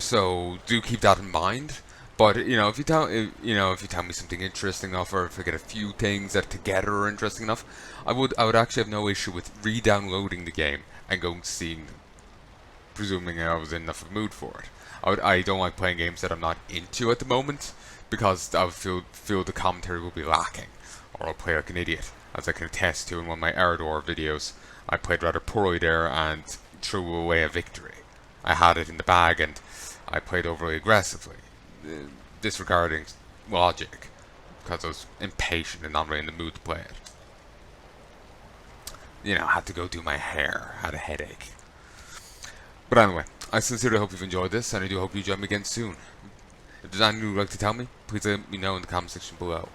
So do keep that in mind. But if you tell me something interesting enough, or if I get a few things that together are interesting enough, I would actually have no issue with re-downloading the game and going to seeing them, presuming I was in enough of a mood for it. I don't like playing games that I'm not into at the moment, because I would feel the commentary will be lacking, or I'll play like an idiot, as I can attest to in one of my Eredor videos. I played rather poorly there and threw away a victory. I had it in the bag and I played overly aggressively, disregarding logic, because I was impatient and not really in the mood to play it. Had to go do my hair, had a headache. But anyway, I sincerely hope you've enjoyed this, and I do hope you join me again soon. If there's anything you'd like to tell me, please let me know in the comment section below.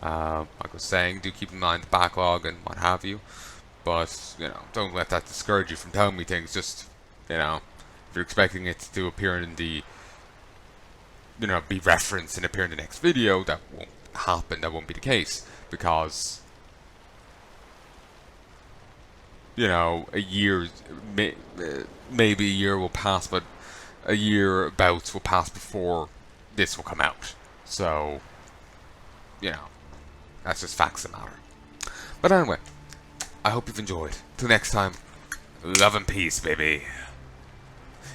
Like I was saying, do keep in mind the backlog and what have you, but, don't let that discourage you from telling me things. Just, if you're expecting it to appear in the, be referenced and appear in the next video, that won't happen, that won't be the case, because, a year, maybe a year will pass, but a year about will pass before this will come out, so, that's just facts of the matter. But anyway, I hope you've enjoyed. Till next time, love and peace, baby.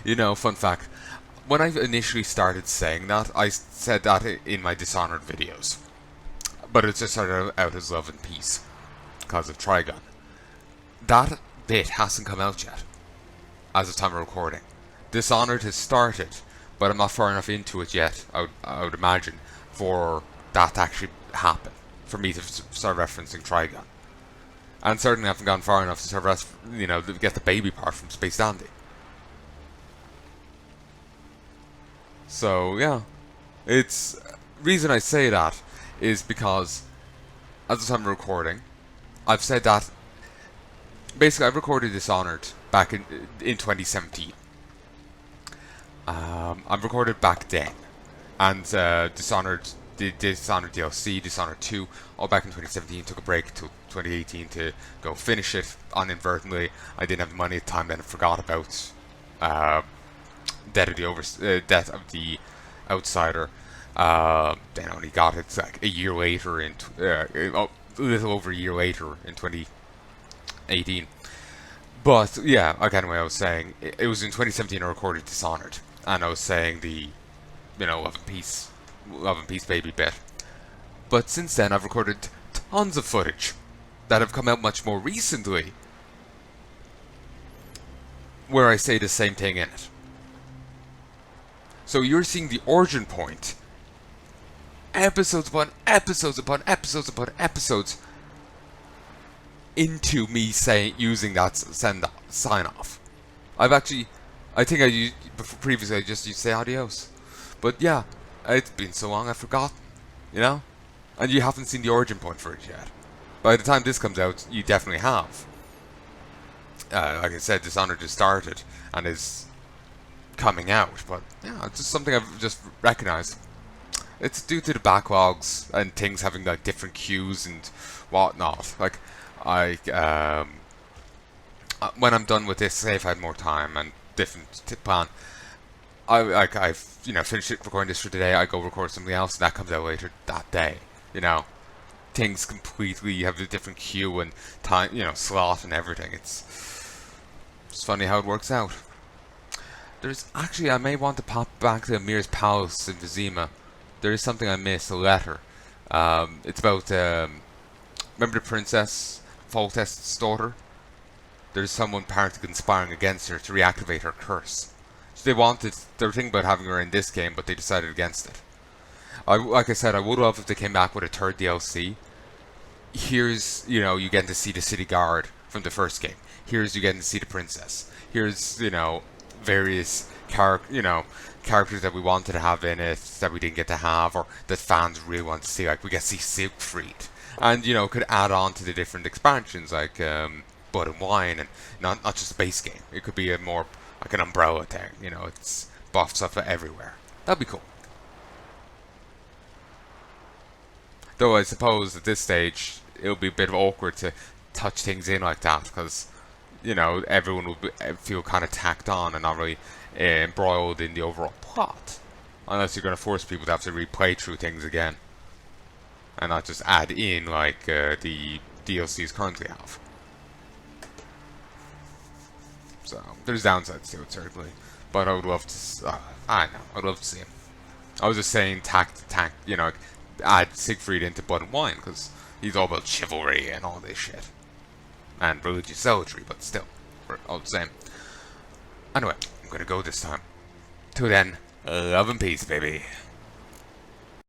Fun fact, when I initially started saying that, I said that in my Dishonored videos. But it just started out as Love and Peace, because of Trigun. That bit hasn't come out yet, as of time of recording. Dishonored has started, but I'm not far enough into it yet, I would imagine, for that to actually happen, for me to start referencing Trigun. And certainly I haven't gone far enough to start, to get the baby part from Space Dandy. So, yeah. It's... reason I say that is because, at the time of recording, I've said that... basically, I recorded Dishonored back in 2017. I recorded back then. And Dishonored DLC, Dishonored 2, all back in 2017. Took a break till 2018 to go finish it inadvertently. I didn't have the money at the time, then I forgot about Death of the Outsider. Then I only got it like a year later, a little over a year later in 2018. But yeah, anyway, I was saying it was in 2017 I recorded Dishonored, and I was saying the, Love and Peace baby bit. But since then, I've recorded tons of footage that have come out much more recently, where I say the same thing in it. So you're seeing the origin point, episodes upon episodes upon episodes upon episodes, into me using that sign off. I think previously I just used to say adios, but yeah, it's been so long I've forgotten, and you haven't seen the origin point for it yet. By the time this comes out, you definitely have. Like I said, Dishonored just started and is coming out, but yeah, it's just something I've just recognized. It's due to the backlogs and things having like different queues and whatnot. Like when I'm done with this, say if I had more time and different plan, I've finished recording this for today. I go record something else, and that comes out later that day. Things completely have a different queue and time, slot and everything. It's funny how it works out. There's actually, I may want to pop back to Amir's palace in Vizima. There is something I missed, a letter. It's about, remember the princess, Foltest's daughter? There's someone apparently conspiring against her to reactivate her curse. So they were thinking about having her in this game, but they decided against it. Like I said, I would love if they came back with a third DLC. Here's, you get to see the city guard from the first game. Here's you get to see the princess. Here's, various characters that we wanted to have in it that we didn't get to have, or that fans really want to see. Like we get to see Siegfried, and could add on to the different expansions like Blood and Wine, and not just a base game. It could be a more like an umbrella thing. It's buff stuff everywhere. That'd be cool. Though I suppose at this stage it'll be a bit awkward to touch things in like that, because everyone will feel kind of tacked on and not really embroiled in the overall plot, unless you're going to force people to have to replay through things again and not just add in like the DLCs currently have. So there's downsides to it certainly, but I would love to. I'd love to see him. I was just saying, add Siegfried into Blood and Wine because he's all about chivalry and all this shit. And religious zealotry, but still, we're all the same. Anyway, I'm gonna go this time. Till then, love and peace, baby.